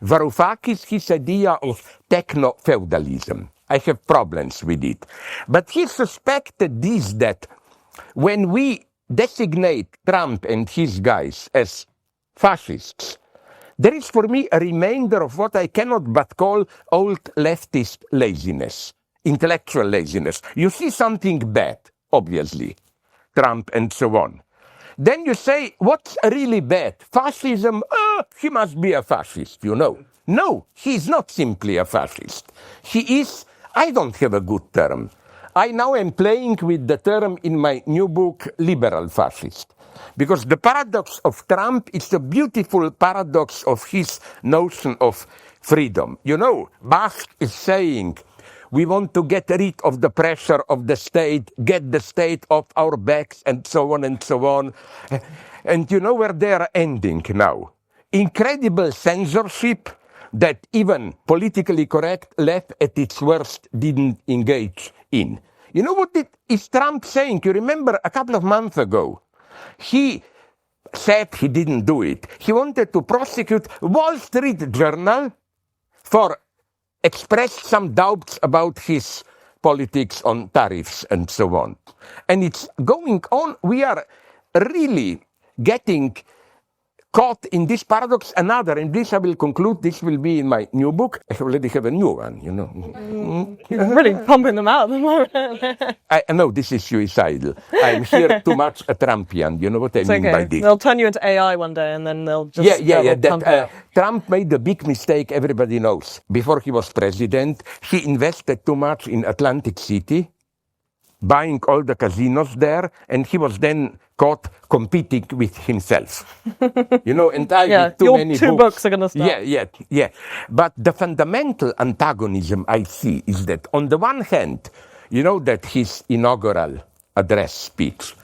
Varoufakis, his idea of techno-feudalism. I have problems with it. But he suspected this, that when we designate Trump and his guys as fascists, there is for me a remainder of what I cannot but call old leftist laziness, intellectual laziness. You see something bad, obviously, Trump and so on. Then you say, what's really bad? Fascism? He must be a fascist, you know. No, he is not simply a fascist. He is, I don't have a good term. I now am playing with the term in my new book, liberal fascist. Because the paradox of Trump is a beautiful paradox of his notion of freedom. You know, Musk is saying, we want to get rid of the pressure of the state, get the state off our backs, and so on and so on. And you know where they are ending now? Incredible censorship that even politically correct left at its worst didn't engage in. You know what is Trump saying? You remember a couple of months ago, he said he didn't do it. He wanted to prosecute Wall Street Journal for expressed some doubts about his politics on tariffs and so on. And it's going on. We are really getting caught in this paradox. Another, and this I will conclude, this will be in my new book. I already have a new one, you know. You're really pumping them out at the moment. I know this is suicidal. I'm here too much a Trumpian. You know what I mean by this? They'll turn you into AI one day, and then they'll just... Trump made the big mistake everybody knows. Before he was president, he invested too much in Atlantic City, buying all the casinos there, and he was then caught competing with himself. You know, and I with too many two books are going to start. Yeah. But the fundamental antagonism I see is that on the one hand, you know that his inaugural address speech,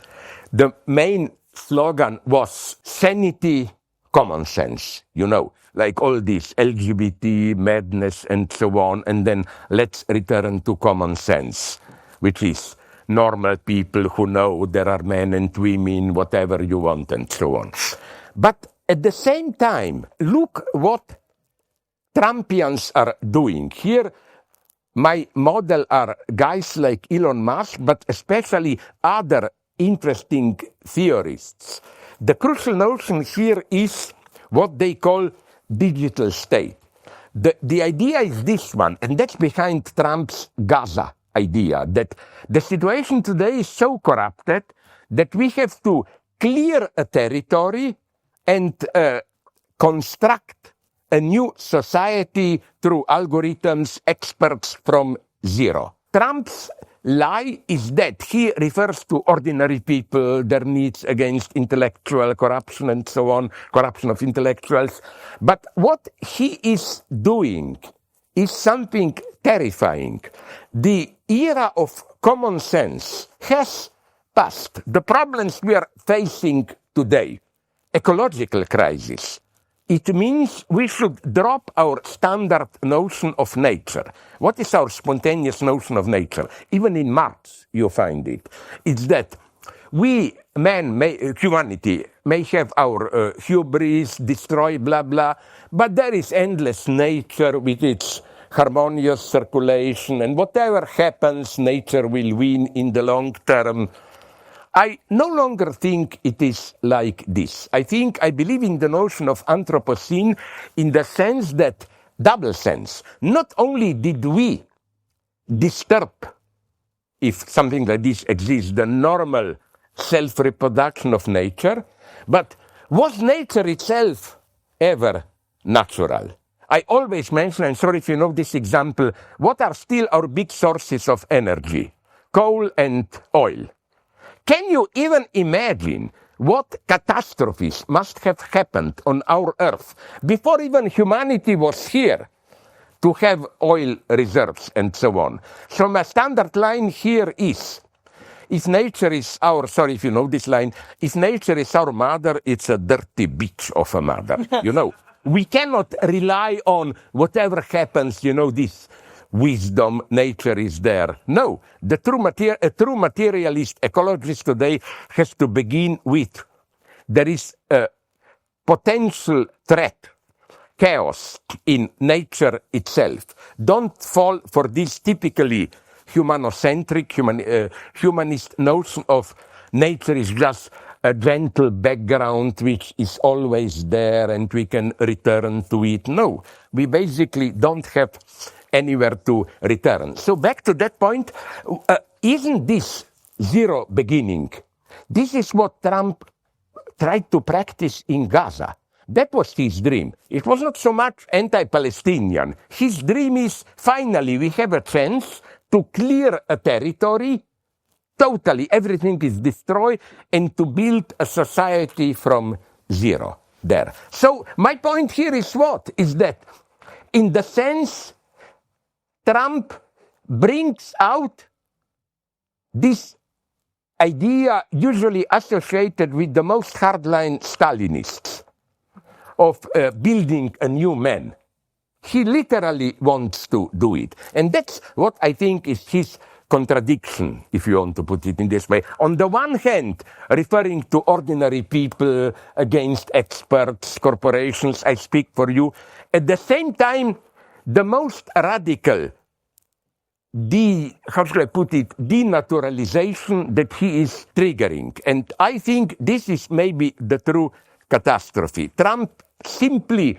the main slogan was sanity, common sense, you know, like all this LGBT madness and so on, and then let's return to common sense, which is normal people who know there are men and women, whatever you want, and so on. But at the same time, look what Trumpians are doing. Here, my model are guys like Elon Musk, but especially other interesting theorists. The crucial notion here is what they call digital state. The idea is this one, and that's behind Trump's Gaza idea, that the situation today is so corrupted that we have to clear a territory and construct a new society through algorithms, experts from zero. Trump's lie is that he refers to ordinary people, their needs against intellectual corruption and so on, corruption of intellectuals. But what he is doing is something terrifying. The era of common sense has passed. The problems we are facing today, ecological crisis, it means we should drop our standard notion of nature. What is our spontaneous notion of nature? Even in Marx, you find it. It's that we, humanity, may have our hubris, destroy, blah, blah, but there is endless nature with its harmonious circulation, and whatever happens, nature will win in the long term. I no longer think it is like this. I believe in the notion of Anthropocene in the sense that, double sense, not only did we disturb, if something like this exists, the normal self-reproduction of nature, but was nature itself ever natural? I always mention, I'm sorry if you know this example, what are still our big sources of energy? Coal and oil. Can you even imagine what catastrophes must have happened on our Earth before even humanity was here to have oil reserves and so on. So my standard line here is, if nature is our, sorry if you know this line, if nature is our mother, it's a dirty bitch of a mother. We cannot rely on whatever happens, this wisdom, nature is there. No, a true materialist ecologist today has to begin with, there is a potential threat, chaos in nature itself. Don't fall for this typically humanocentric, humanist notion of nature is just a gentle background which is always there and we can return to it. No, we basically don't have anywhere to return. So back to that point, isn't this zero beginning? This is what Trump tried to practice in Gaza. That was his dream. It was not so much anti-Palestinian. His dream is, finally, we have a chance to clear a territory, totally, everything is destroyed, and to build a society from zero there. So my point here is what? Is that, in the sense, Trump brings out this idea usually associated with the most hardline Stalinists of building a new man. He literally wants to do it. And that's what I think is his contradiction, if you want to put it in this way. On the one hand, referring to ordinary people against experts, corporations, I speak for you. At the same time, the most radical denaturalization that he is triggering. And I think this is maybe the true catastrophe. Trump simply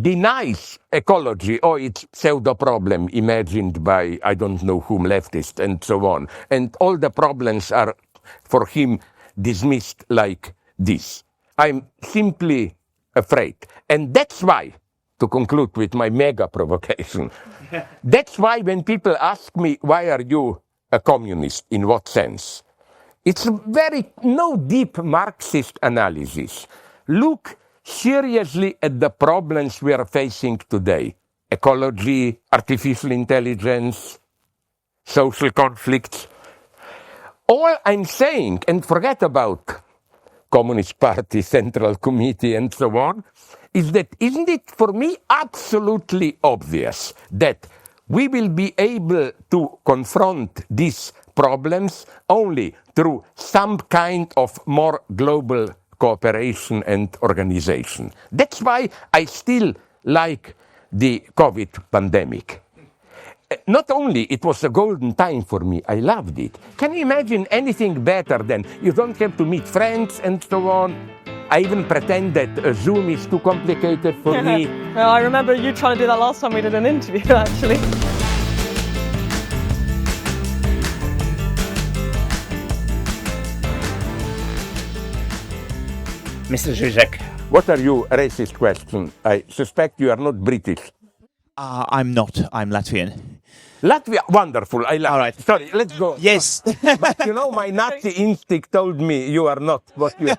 denies ecology or its pseudo-problem imagined by I don't know whom, leftists and so on. And all the problems are, for him, dismissed like this. I'm simply afraid. And that's why, to conclude with my mega provocation, that's why when people ask me, why are you a communist, in what sense? It's no deep Marxist analysis. Look seriously at the problems we are facing today. Ecology, artificial intelligence, social conflicts. All I'm saying, and forget about Communist Party, Central Committee, and so on, is that, isn't it for me absolutely obvious that we will be able to confront these problems only through some kind of more global cooperation and organization. That's why I still like the COVID pandemic. Not only it was a golden time for me, I loved it. Can you imagine anything better than you don't have to meet friends and so on? I even pretend that Zoom is too complicated for me. Well, I remember you trying to do that last time we did an interview, actually. Mr. Žižek. What are you, racist question? I suspect you are not British. I'm not. I'm Latvian. Latvia, wonderful. I love. All right. Sorry, let's go. Yes. But my Nazi instinct told me you are not what you.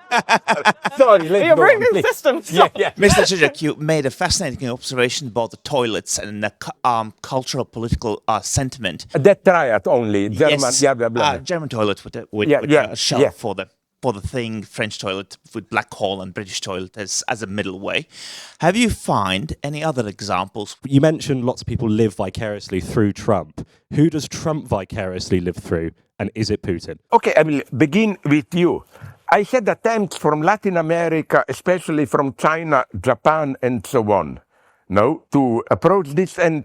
Sorry, let's You're go. bringing Please. systems. Yeah. Mr. Žižek, you made a fascinating observation about the toilets and the cultural political sentiment. That triad only. German, Yes. yeah, blah, blah. German toilet with Yeah, a shelf yeah. for the thing, French toilet with black hole and British toilet as a middle way. Have you found any other examples? You mentioned lots of people live vicariously through Trump. Who does Trump vicariously live through, and is it Putin? Okay, I will begin with you. I had attempts from Latin America, especially from China, Japan, and so on, to approach this, and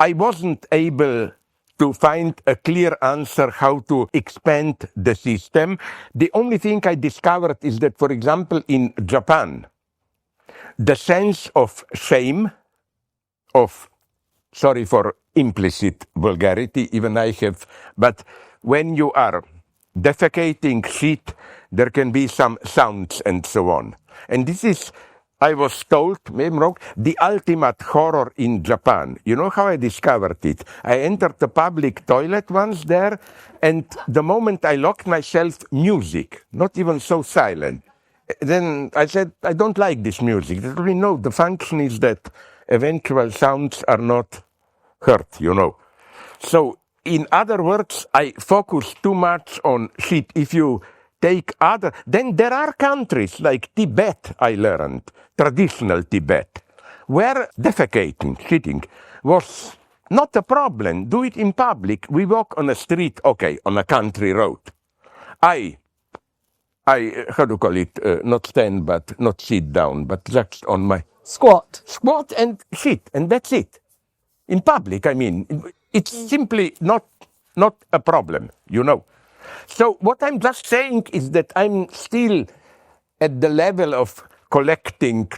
I wasn't able to find a clear answer how to expand the system. The only thing I discovered is that, for example, in Japan, the sense of shame, sorry for implicit vulgarity, even I have, but when you are defecating shit, there can be some sounds and so on. And this is, I was told, maybe I'm wrong, the ultimate horror in Japan. You know how I discovered it? I entered the public toilet once there, and the moment I locked myself, music, not even so silent. Then I said, I don't like this music. No, the function is that eventual sounds are not hurt, you know. So, in other words, I focus too much on shit. If you take other, then there are countries like Tibet, I learned, traditional Tibet, where defecating, shitting, was not a problem. Do it in public. We walk on a street, okay, on a country road. I how do you call it, not stand, but not sit down, but just on my Squat. squat and shit, and that's it. In public, I mean, it's simply not a problem, you know. So what I'm just saying is that I'm still at the level of collecting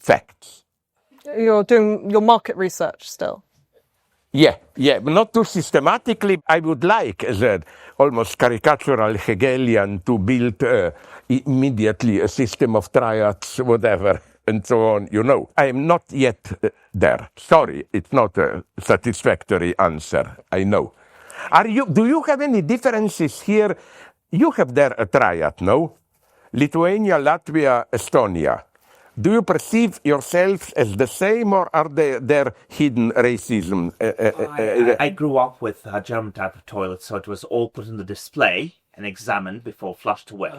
facts. You're doing your market research still. Yeah, but not too systematically. I would like, as an almost caricatural Hegelian, to build immediately a system of triads, whatever, and so on, you know. I am not yet there. Sorry, it's not a satisfactory answer, I know. Do you have any differences here? You have there a triad, no? Lithuania, Latvia, Estonia. Do you perceive yourselves as the same, or are there hidden racism? I grew up with a German type of toilet, so it was all put in the display and examined before flushed away.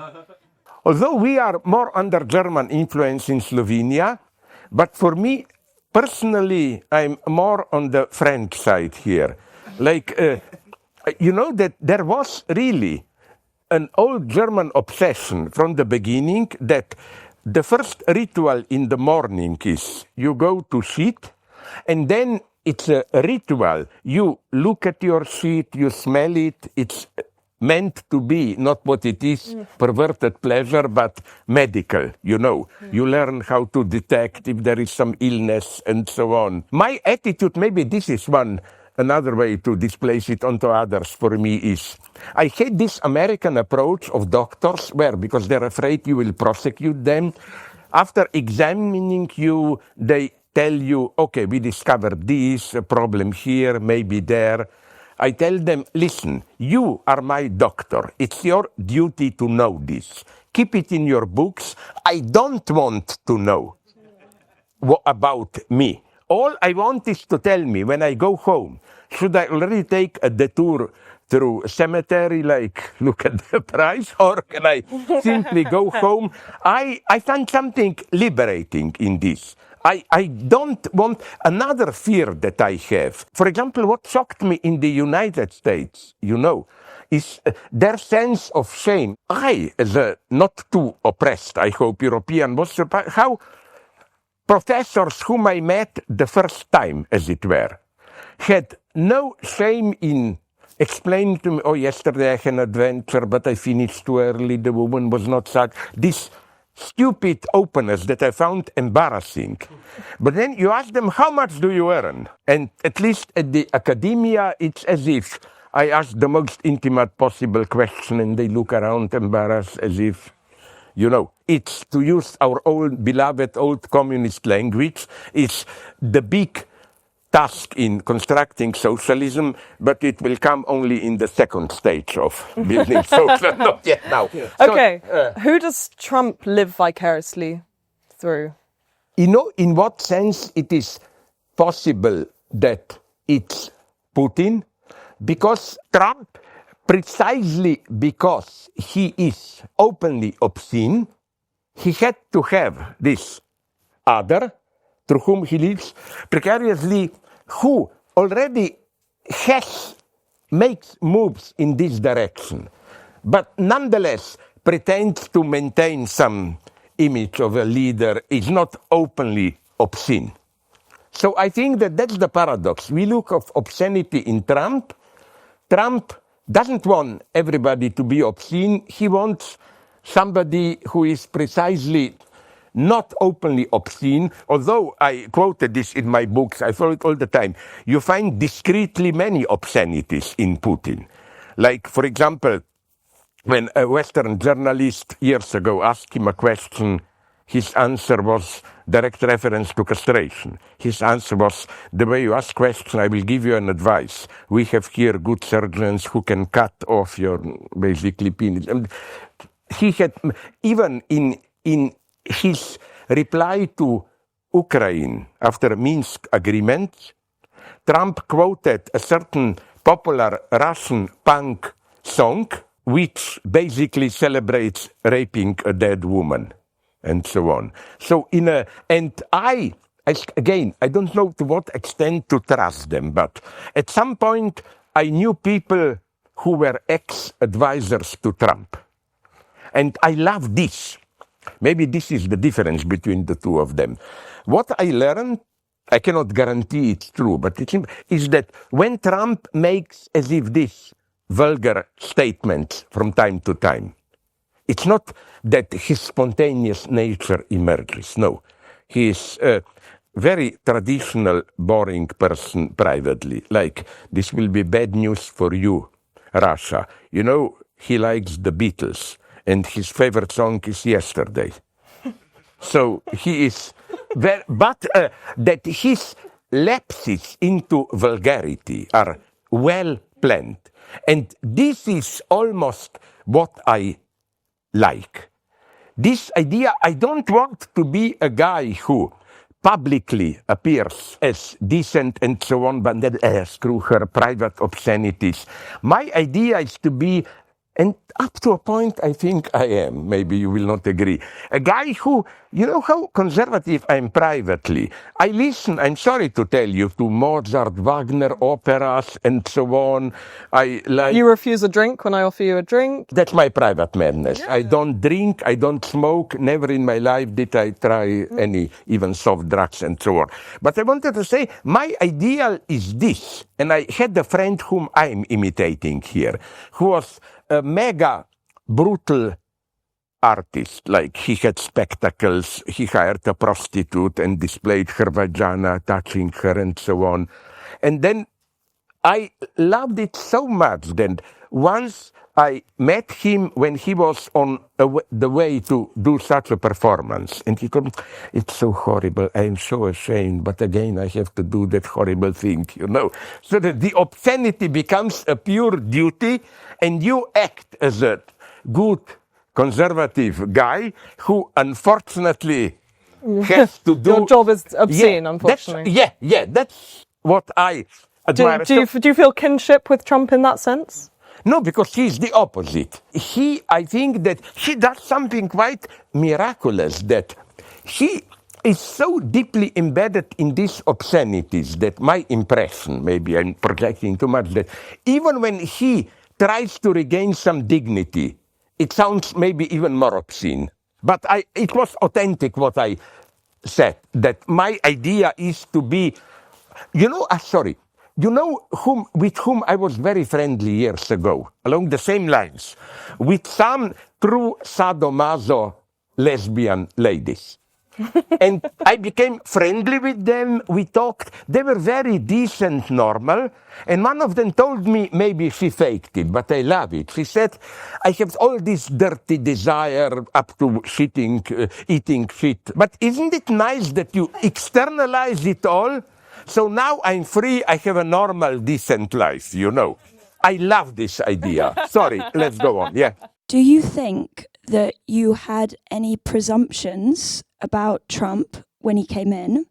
Although we are more under German influence in Slovenia, but for me, personally, I'm more on the French side here. Like, you know that there was really an old German obsession from the beginning that the first ritual in the morning is you go to shit, and then it's a ritual. You look at your shit, you smell it, it's meant to be not what it is, perverted pleasure, but medical, you know. You learn how to detect if there is some illness and so on. My attitude, maybe this is another way to displace it onto others for me is, I hate this American approach of doctors where, because they're afraid you will prosecute them, after examining you, they tell you, okay, we discovered this, a problem here, maybe there. I tell them, listen, you are my doctor. It's your duty to know this. Keep it in your books. I don't want to know about me. All I want is to tell me when I go home, should I already take a detour through a cemetery, like look at the price, or can I simply go home? I find something liberating in this. I don't want another fear that I have. For example, what shocked me in the United States, you know, is their sense of shame. I, as a not too oppressed, I hope, European, was surprised how professors whom I met the first time, as it were, had no shame in explaining to me, oh, yesterday I had an adventure, but I finished too early, the woman was not such. This stupid openness that I found embarrassing. But then you ask them, how much do you earn? And at least at the academia, it's as if I ask the most intimate possible question and they look around embarrassed as if, you know, it's, to use our old beloved old communist language, it's the big task in constructing socialism, but it will come only in the second stage of building socialism, not yet now. Okay, who does Trump live vicariously through? You know, in what sense it is possible that it's Putin? Because Trump, precisely because he is openly obscene, he had to have this other through whom he lives precariously, who already makes moves in this direction, but nonetheless pretends to maintain some image of a leader, is not openly obscene. So I think that that's the paradox. We look of obscenity in Trump. Trump doesn't want everybody to be obscene. He wants somebody who is precisely not openly obscene, although I quoted this in my books, I follow it all the time. You find discreetly many obscenities in Putin. Like, for example, when a Western journalist years ago asked him a question, his answer was direct reference to castration. His answer was, the way you ask questions, I will give you an advice. We have here good surgeons who can cut off your, basically, penis. And he had, even in his reply to Ukraine after Minsk agreement, Trump quoted a certain popular Russian punk song, which basically celebrates raping a dead woman, and so on. So again, I don't know to what extent to trust them, but at some point I knew people who were ex-advisors to Trump. And I love this. Maybe this is the difference between the two of them. What I learned, I cannot guarantee it's true, but is that when Trump makes as if this vulgar statements from time to time, it's not that his spontaneous nature emerges. No, he is a very traditional, boring person privately. Like, this will be bad news for you, Russia. You know, he likes the Beatles, and his favorite song is Yesterday. So he is very, but that his lapses into vulgarity are well planned. And this is almost what I like. This idea, I don't want to be a guy who publicly appears as decent and so on, but then screw her private obscenities. My idea is to be, and up to a point I think I am, maybe you will not agree, a guy who, you know how conservative I am privately. I listen, I'm sorry to tell you, to Mozart, Wagner, operas, and so on. I like. You refuse a drink when I offer you a drink? That's my private madness. Yeah. I don't drink, I don't smoke, never in my life did I try any, even soft drugs and so on. But I wanted to say, my ideal is this, and I had a friend whom I'm imitating here, who was a mega brutal artist. Like, he had spectacles, he hired a prostitute and displayed her vagina, touching her and so on. And then I loved it so much that once I met him when he was on the way to do such a performance. And he told me, it's so horrible, I am so ashamed, but again I have to do that horrible thing, you know. So that the obscenity becomes a pure duty, and you act as a good conservative guy who unfortunately has to do... Your job is obscene, unfortunately. That's what I admire. Do you feel kinship with Trump in that sense? No, because he's the opposite. I think that he does something quite miraculous, that he is so deeply embedded in these obscenities that my impression, maybe I'm projecting too much, that even when he tries to regain some dignity, it sounds maybe even more obscene. But it was authentic what I said, that my idea is to be, with whom I was very friendly years ago, along the same lines, with some true sadomaso lesbian ladies. And I became friendly with them, we talked, they were very decent, normal, and one of them told me, maybe she faked it, but I love it. She said, I have all this dirty desire up to eating shit, but isn't it nice that you externalize it all? So now I'm free, I have a normal, decent life, you know. I love this idea. Sorry, let's go on, yeah. Do you think that you had any presumptions about Trump when he came in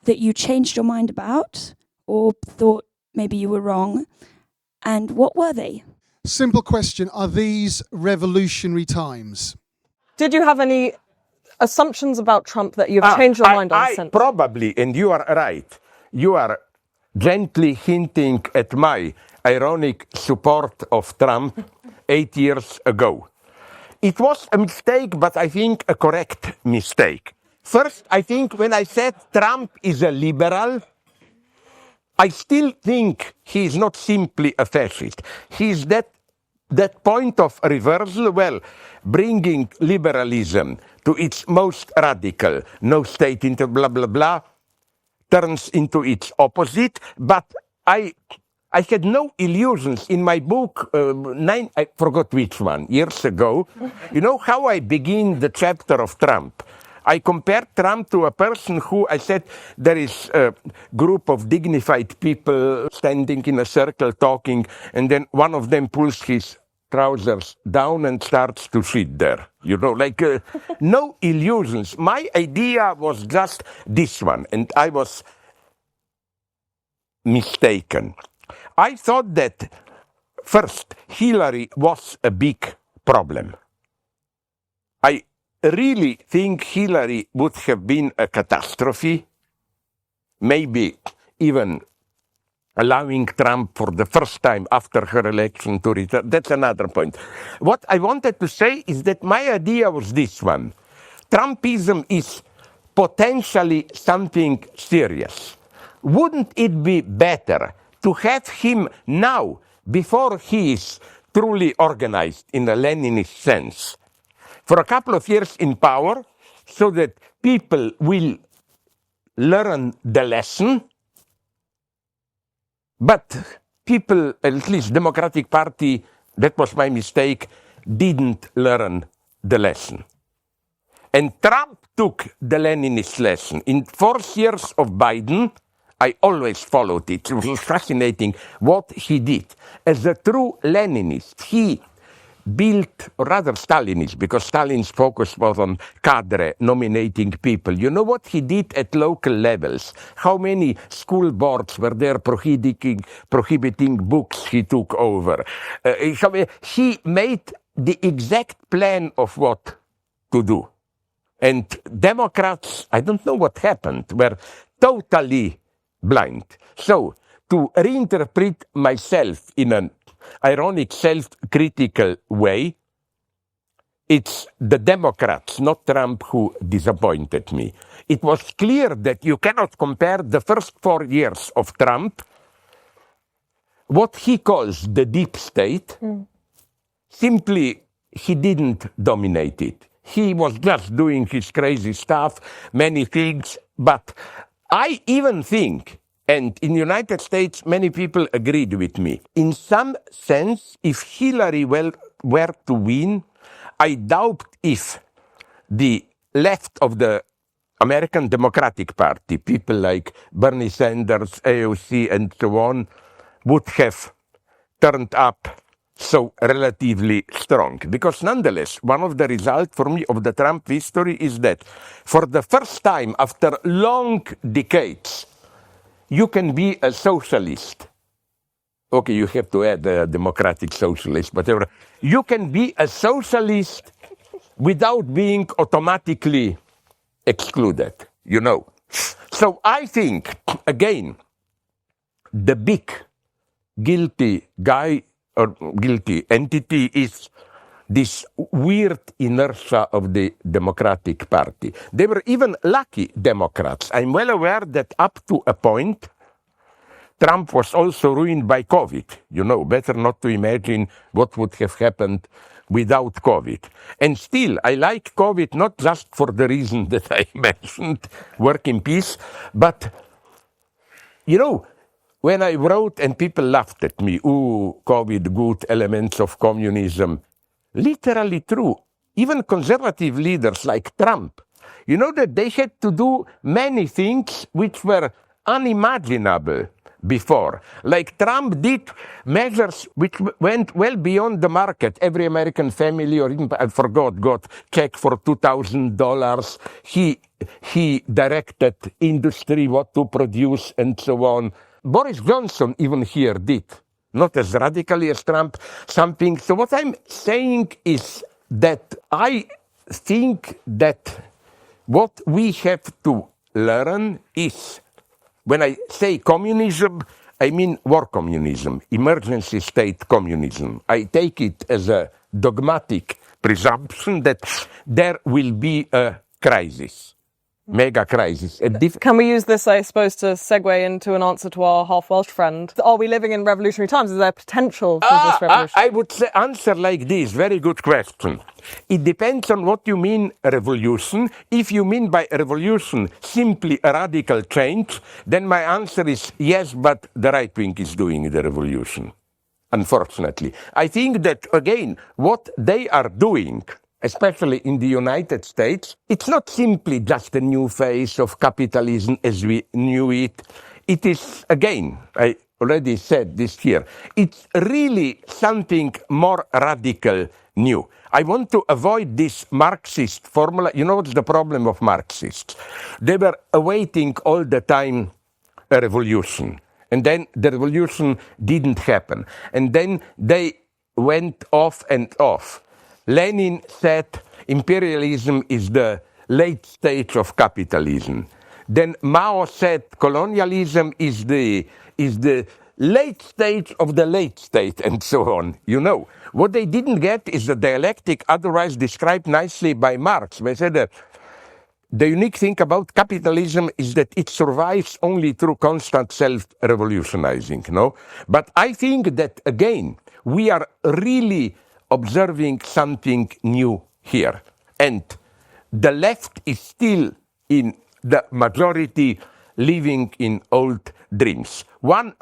that you changed your mind about, or thought maybe you were wrong? And what were they? Simple question. Are these revolutionary times? Did you have any assumptions about Trump that you've changed your mind on since? Probably, and you are right. You are gently hinting at my ironic support of Trump 8 years ago. It was a mistake, but I think a correct mistake. First, I think when I said Trump is a liberal, I still think he is not simply a fascist. He is that point of reversal, bringing liberalism to its most radical, no state into blah, blah, blah, turns into its opposite. But I had no illusions. In my book, I forgot which one, years ago, you know how I begin the chapter of Trump? I compared Trump to a person who, I said, there is a group of dignified people standing in a circle talking, and then one of them pulls his trousers down and starts to shit there. You know, like no illusions. My idea was just this one, and I was mistaken. I thought that, first, Hillary was a big problem. I really think Hillary would have been a catastrophe, maybe even allowing Trump for the first time after her election to return. That's another point. What I wanted to say is that my idea was this one. Trumpism is potentially something serious. Wouldn't it be better to have him now, before he is truly organized in a Leninist sense, for a couple of years in power, so that people will learn the lesson, but people, at least Democratic Party, that was my mistake, didn't learn the lesson. And Trump took the Leninist lesson. In 4 years of Biden, I always followed it. It was fascinating what he did. As a true Leninist, he built, or rather Stalinist, because Stalin's focus was on cadre, nominating people. You know what he did at local levels? How many school boards were there prohibiting books he took over? He made the exact plan of what to do. And Democrats, I don't know what happened, were totally blind. So, to reinterpret myself in an ironic, self-critical way, it's the Democrats, not Trump, who disappointed me. It was clear that you cannot compare the first 4 years of Trump, what he calls the deep state, simply he didn't dominate it. He was just doing his crazy stuff, many things, but I even think, and in the United States, many people agreed with me. In some sense, if Hillary were to win, I doubt if the left of the American Democratic Party, people like Bernie Sanders, AOC, and so on, would have turned up so relatively strong. Because nonetheless, one of the results for me of the Trump history is that for the first time after long decades, you can be a socialist. Okay, you have to add a democratic socialist, whatever. You can be a socialist without being automatically excluded, you know. So I think, again, the big guilty guy or guilty entity is this weird inertia of the Democratic Party. They were even lucky Democrats. I'm well aware that up to a point, Trump was also ruined by COVID. You know, better not to imagine what would have happened without COVID. And still, I like COVID not just for the reason that I mentioned, work in peace, but, you know, when I wrote and people laughed at me, ooh, COVID, good elements of communism, literally true. Even conservative leaders like Trump, you know that they had to do many things which were unimaginable before. Like Trump did measures which went well beyond the market. Every American family, or even, I forgot, got check for $2,000. He directed industry what to produce and so on. Boris Johnson even here did, not as radically as Trump, something. So what I'm saying is that I think that what we have to learn is, when I say communism, I mean war communism, emergency state communism. I take it as a dogmatic presumption that there will be a crisis. Mega crisis. Can we use this, I suppose, to segue into an answer to our half-Welsh friend? Are we living in revolutionary times? Is there potential for this revolution? I would say answer like this. Very good question. It depends on what you mean revolution. If you mean by revolution simply a radical change, then my answer is yes, but the right wing is doing the revolution, unfortunately. I think that, again, what they are doing, especially in the United States, it's not simply just a new phase of capitalism as we knew it. It is, again, I already said this here, it's really something more radical new. I want to avoid this Marxist formula. You know what's the problem of Marxists? They were awaiting all the time a revolution. And then the revolution didn't happen. And then they went off and off. Lenin said imperialism is the late stage of capitalism. Then Mao said colonialism is the late stage of the late stage, and so on. You know, what they didn't get is the dialectic, otherwise described nicely by Marx. They said the unique thing about capitalism is that it survives only through constant self-revolutionizing, no? But I think that, again, we are really observing something new here. And the left is still in the majority living in old dreams. One,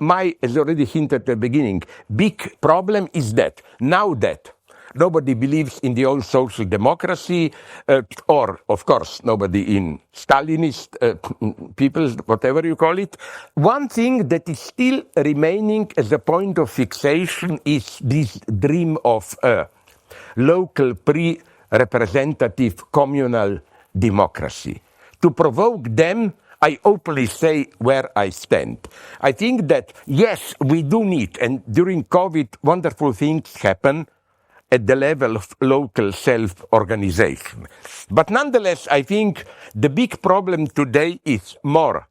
as already hinted at the beginning, big problem is that now that nobody believes in the old social democracy, or, of course, nobody in Stalinist people, whatever you call it. One thing that is still remaining as a point of fixation is this dream of local pre-representative communal democracy. To provoke them, I openly say where I stand. I think that, yes, we do need, and during COVID, wonderful things happen at the level of local self-organization. But nonetheless, I think the big problem today is more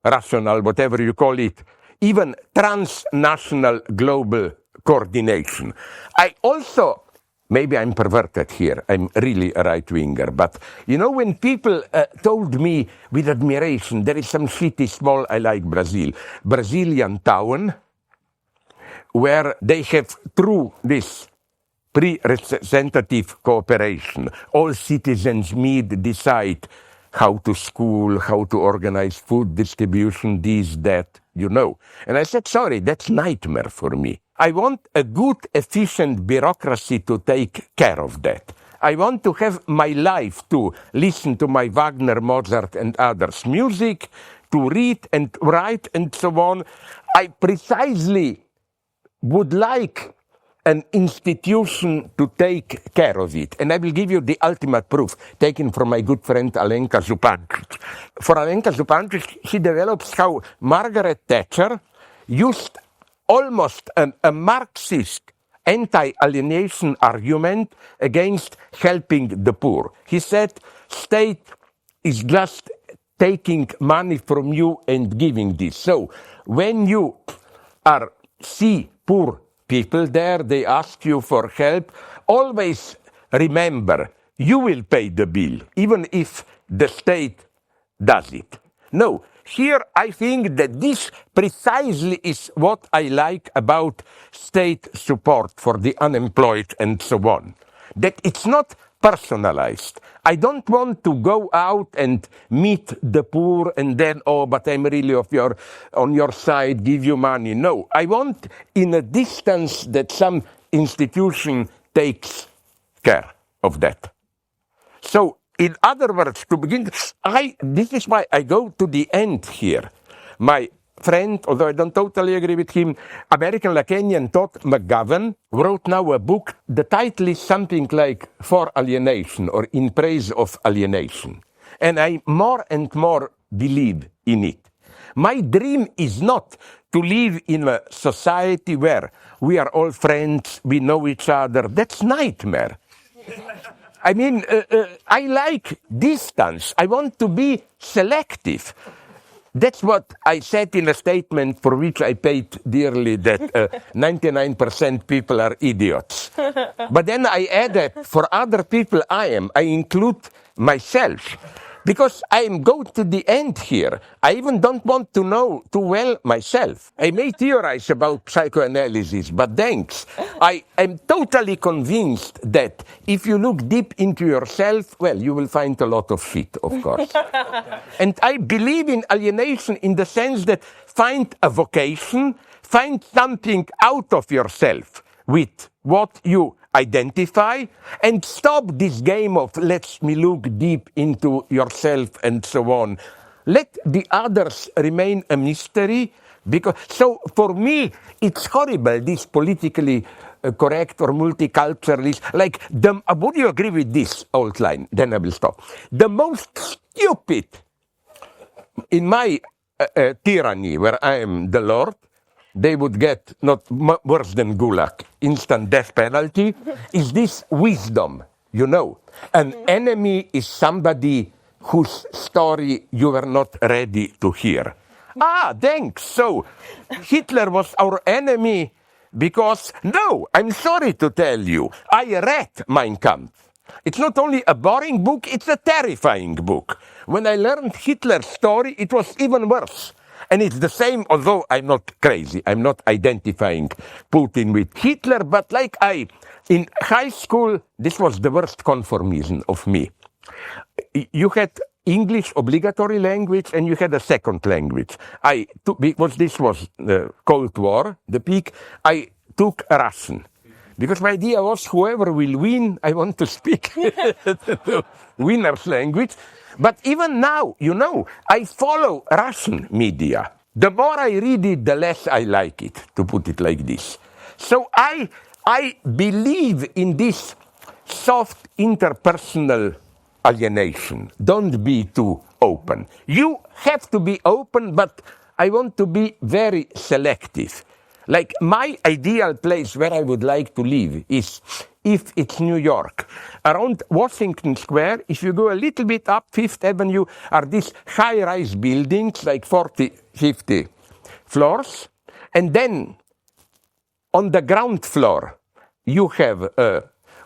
rational, whatever you call it, even transnational global coordination. I also, maybe I'm perverted here, I'm really a right-winger, but you know, when people told me with admiration, there is some city small, I like Brazil, Brazilian town, where they have through this pre-representative cooperation, all citizens meet, decide how to school, how to organize food distribution, this, that, you know. And I said, sorry, that's nightmare for me. I want a good, efficient bureaucracy to take care of that. I want to have my life to listen to my Wagner, Mozart, and others' music, to read and write, and so on. I precisely would like an institution to take care of it. And I will give you the ultimate proof, taken from my good friend Alenka Zupancic. For Alenka Zupancic, she develops how Margaret Thatcher used almost a Marxist anti-alienation argument against helping the poor. He said, state is just taking money from you and giving this. So when you see poor people there, they ask you for help, always remember, you will pay the bill, even if the state does it. No, here I think that this precisely is what I like about state support for the unemployed and so on. That it's not personalized. I don't want to go out and meet the poor and then, oh, but I'm really on your side, give you money. No, I want in a distance that some institution takes care of that. So, in other words, to begin, this is why I go to the end here. My friend, although I don't totally agree with him, American Lacanian Todd McGovern wrote now a book. The title is something like For Alienation or In Praise of Alienation. And I more and more believe in it. My dream is not to live in a society where we are all friends, we know each other. That's nightmare. I mean, I like distance. I want to be selective. That's what I said in a statement for which I paid dearly, that 99% people are idiots. But then I added, for other people I include myself. Because I am going to the end here. I even don't want to know too well myself. I may theorize about psychoanalysis, but thanks. I am totally convinced that if you look deep into yourself, well, you will find a lot of shit, of course. And I believe in alienation in the sense that find a vocation, find something out of yourself with what you identify, and stop this game of let's me look deep into yourself and so on. Let the others remain a mystery, because so for me it's horrible, this politically correct or multiculturalist. Like, would you agree with this old line? Then I will stop. The most stupid, in my tyranny where I am the Lord, they would get not worse than Gulag, instant death penalty. Is this wisdom? You know, an enemy is somebody whose story you were not ready to hear. Thanks. So Hitler was our enemy because, no, I'm sorry to tell you, I read Mein Kampf. It's not only a boring book, it's a terrifying book. When I learned Hitler's story, it was even worse. And it's the same, although I'm not crazy. I'm not identifying Putin with Hitler, but in high school, this was the worst conformism of me. You had English obligatory language and you had a second language. Because this was the Cold War, the peak, I took Russian. Because my idea was whoever will win, I want to speak the winner's language. But even now, you know, I follow Russian media. The more I read it, the less I like it, to put it like this. So I believe in this soft interpersonal alienation. Don't be too open. You have to be open, but I want to be very selective. Like my ideal place where I would like to live is, if it's New York, around Washington Square, if you go a little bit up Fifth Avenue, are these high-rise buildings, like 40, 50 floors. And then on the ground floor, you have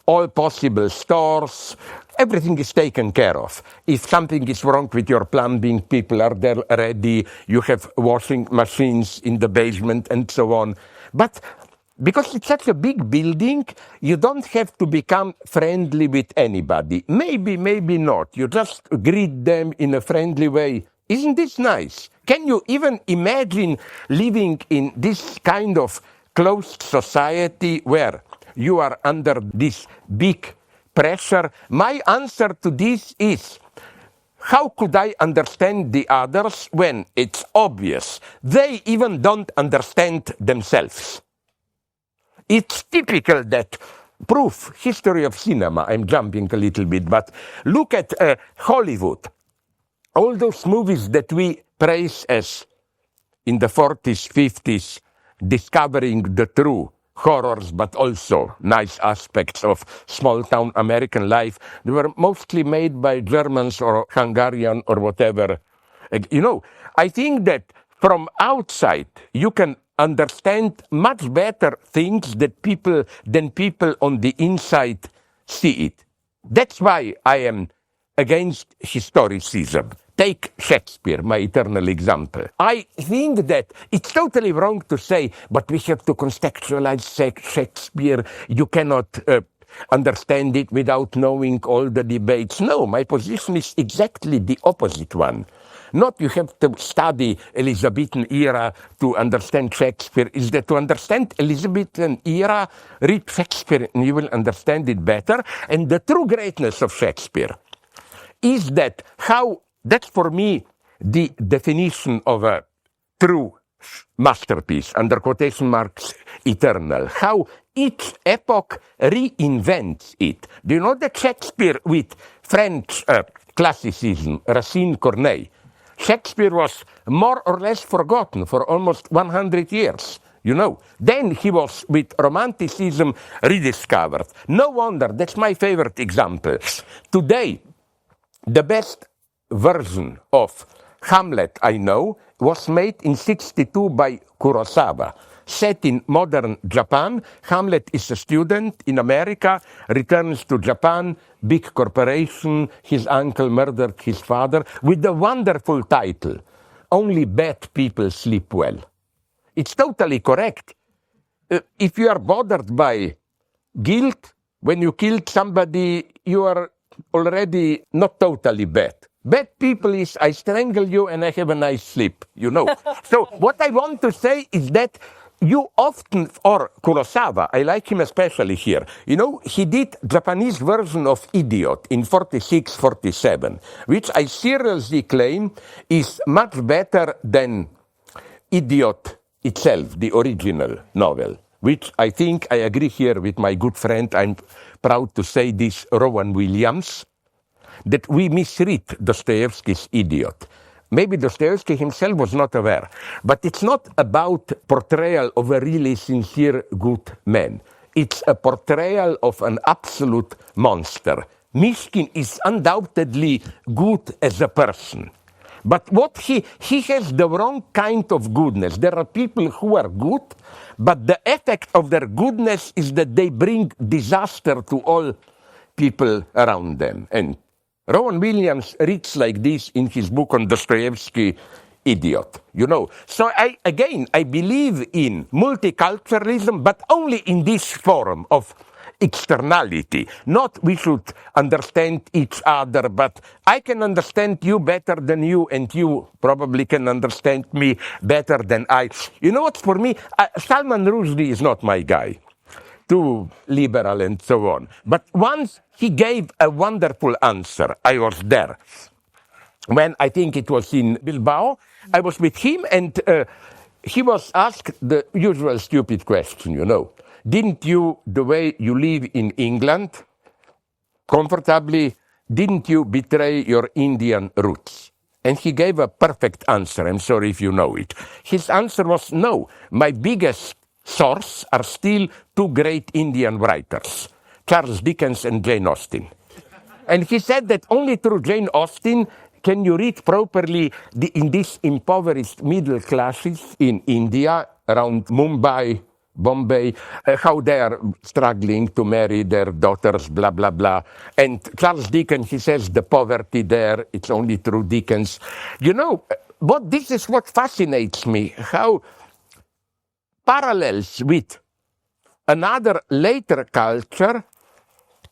all possible stores. Everything is taken care of. If something is wrong with your plumbing, people are there ready. You have washing machines in the basement and so on. But because it's such a big building, you don't have to become friendly with anybody. Maybe not. You just greet them in a friendly way. Isn't this nice? Can you even imagine living in this kind of closed society where you are under this big pressure? My answer to this is, how could I understand the others when it's obvious they even don't understand themselves? It's typical that history of cinema, I'm jumping a little bit, but look at Hollywood. All those movies that we praise as in the 40s, 50s, discovering the true horrors, but also nice aspects of small-town American life. They were mostly made by Germans or Hungarian or whatever. You know, I think that from outside, you can understand much better things than people on the inside see it. That's why I am against historicism. Take Shakespeare, my eternal example. I think that it's totally wrong to say, but we have to contextualize Shakespeare. You cannot understand it without knowing all the debates. No, my position is exactly the opposite one. Not you have to study Elizabethan era to understand Shakespeare. Is that to understand Elizabethan era, read Shakespeare and you will understand it better. And the true greatness of Shakespeare is that's for me the definition of a true masterpiece, under quotation marks, eternal. How each epoch reinvents it. Do you know that Shakespeare with French classicism, Racine, Corneille, Shakespeare was more or less forgotten for almost 100 years. You know, then he was with Romanticism rediscovered. No wonder, that's my favorite example. Today, the best version of Hamlet I know was made in 1962 by Kurosawa. Set in modern Japan, Hamlet is a student in America, returns to Japan, big corporation, his uncle murdered his father, with the wonderful title, Only Bad People Sleep Well. It's totally correct. If you are bothered by guilt, when you killed somebody, you are already not totally bad. Bad people is, I strangle you and I have a nice sleep, you know. So what I want to say is that you often, or Kurosawa, I like him especially here, you know, he did Japanese version of Idiot in 46, 47, which I seriously claim is much better than Idiot itself, the original novel, which I think I agree here with my good friend, I'm proud to say this, Rowan Williams, that we misread Dostoevsky's Idiot. maybe Dostoevsky himself was not aware. But it's not about portrayal of a really sincere good man. It's a portrayal of an absolute monster. Mishkin is undoubtedly good as a person. But what he has the wrong kind of goodness. There are people who are good, but the effect of their goodness is that they bring disaster to all people around them. And Rowan Williams reads like this in his book on Dostoevsky, Idiot. So I believe in multiculturalism, but only in this form of externality. Not we should understand each other, but I can understand you better than you, and you probably can understand me better than I. You know what, for me, Salman Rushdie is not my guy. Too liberal and so on. But once he gave a wonderful answer. I was there. When I think it was in Bilbao, I was with him, and he was asked the usual stupid question, Didn't you, the way you live in England, comfortably, didn't you betray your Indian roots? And he gave a perfect answer. I'm sorry if you know it. His answer was no. My biggest source are still two great Indian writers, Charles Dickens and Jane Austen. And he said that only through Jane Austen can you read properly in these impoverished middle classes in India, around Mumbai, Bombay, how they are struggling to marry their daughters, blah, blah, blah. And Charles Dickens, he says the poverty there, it's only through Dickens. This is what fascinates me, how parallels with another later culture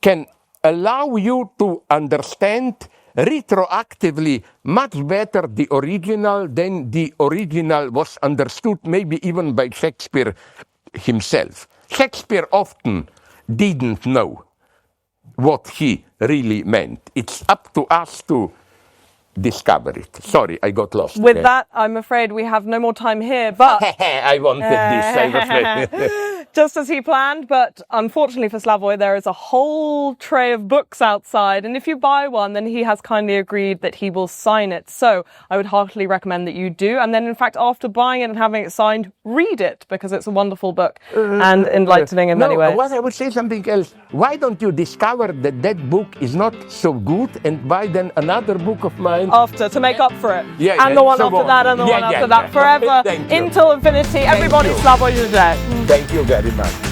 can allow you to understand retroactively much better the original than the original was understood, maybe even by Shakespeare himself. Shakespeare often didn't know what he really meant. It's up to us to discover it. Sorry, I got lost. With that, I'm afraid we have no more time here, but I wanted this, I'm afraid. just as he planned, but unfortunately for Slavoj, there is a whole tray of books outside, and if you buy one, then he has kindly agreed that he will sign it. So I would heartily recommend that you do, and then in fact, after buying it and having it signed, read it, because it's a wonderful book and enlightening in many ways. What I would say something else. Why don't you discover that book is not so good and buy then another book of mine? After, to make up for it. Yeah, and the one so after that, and the one after that. Forever, Thank you. until infinity. Everybody, Slavoj Žižek. Thank you very much.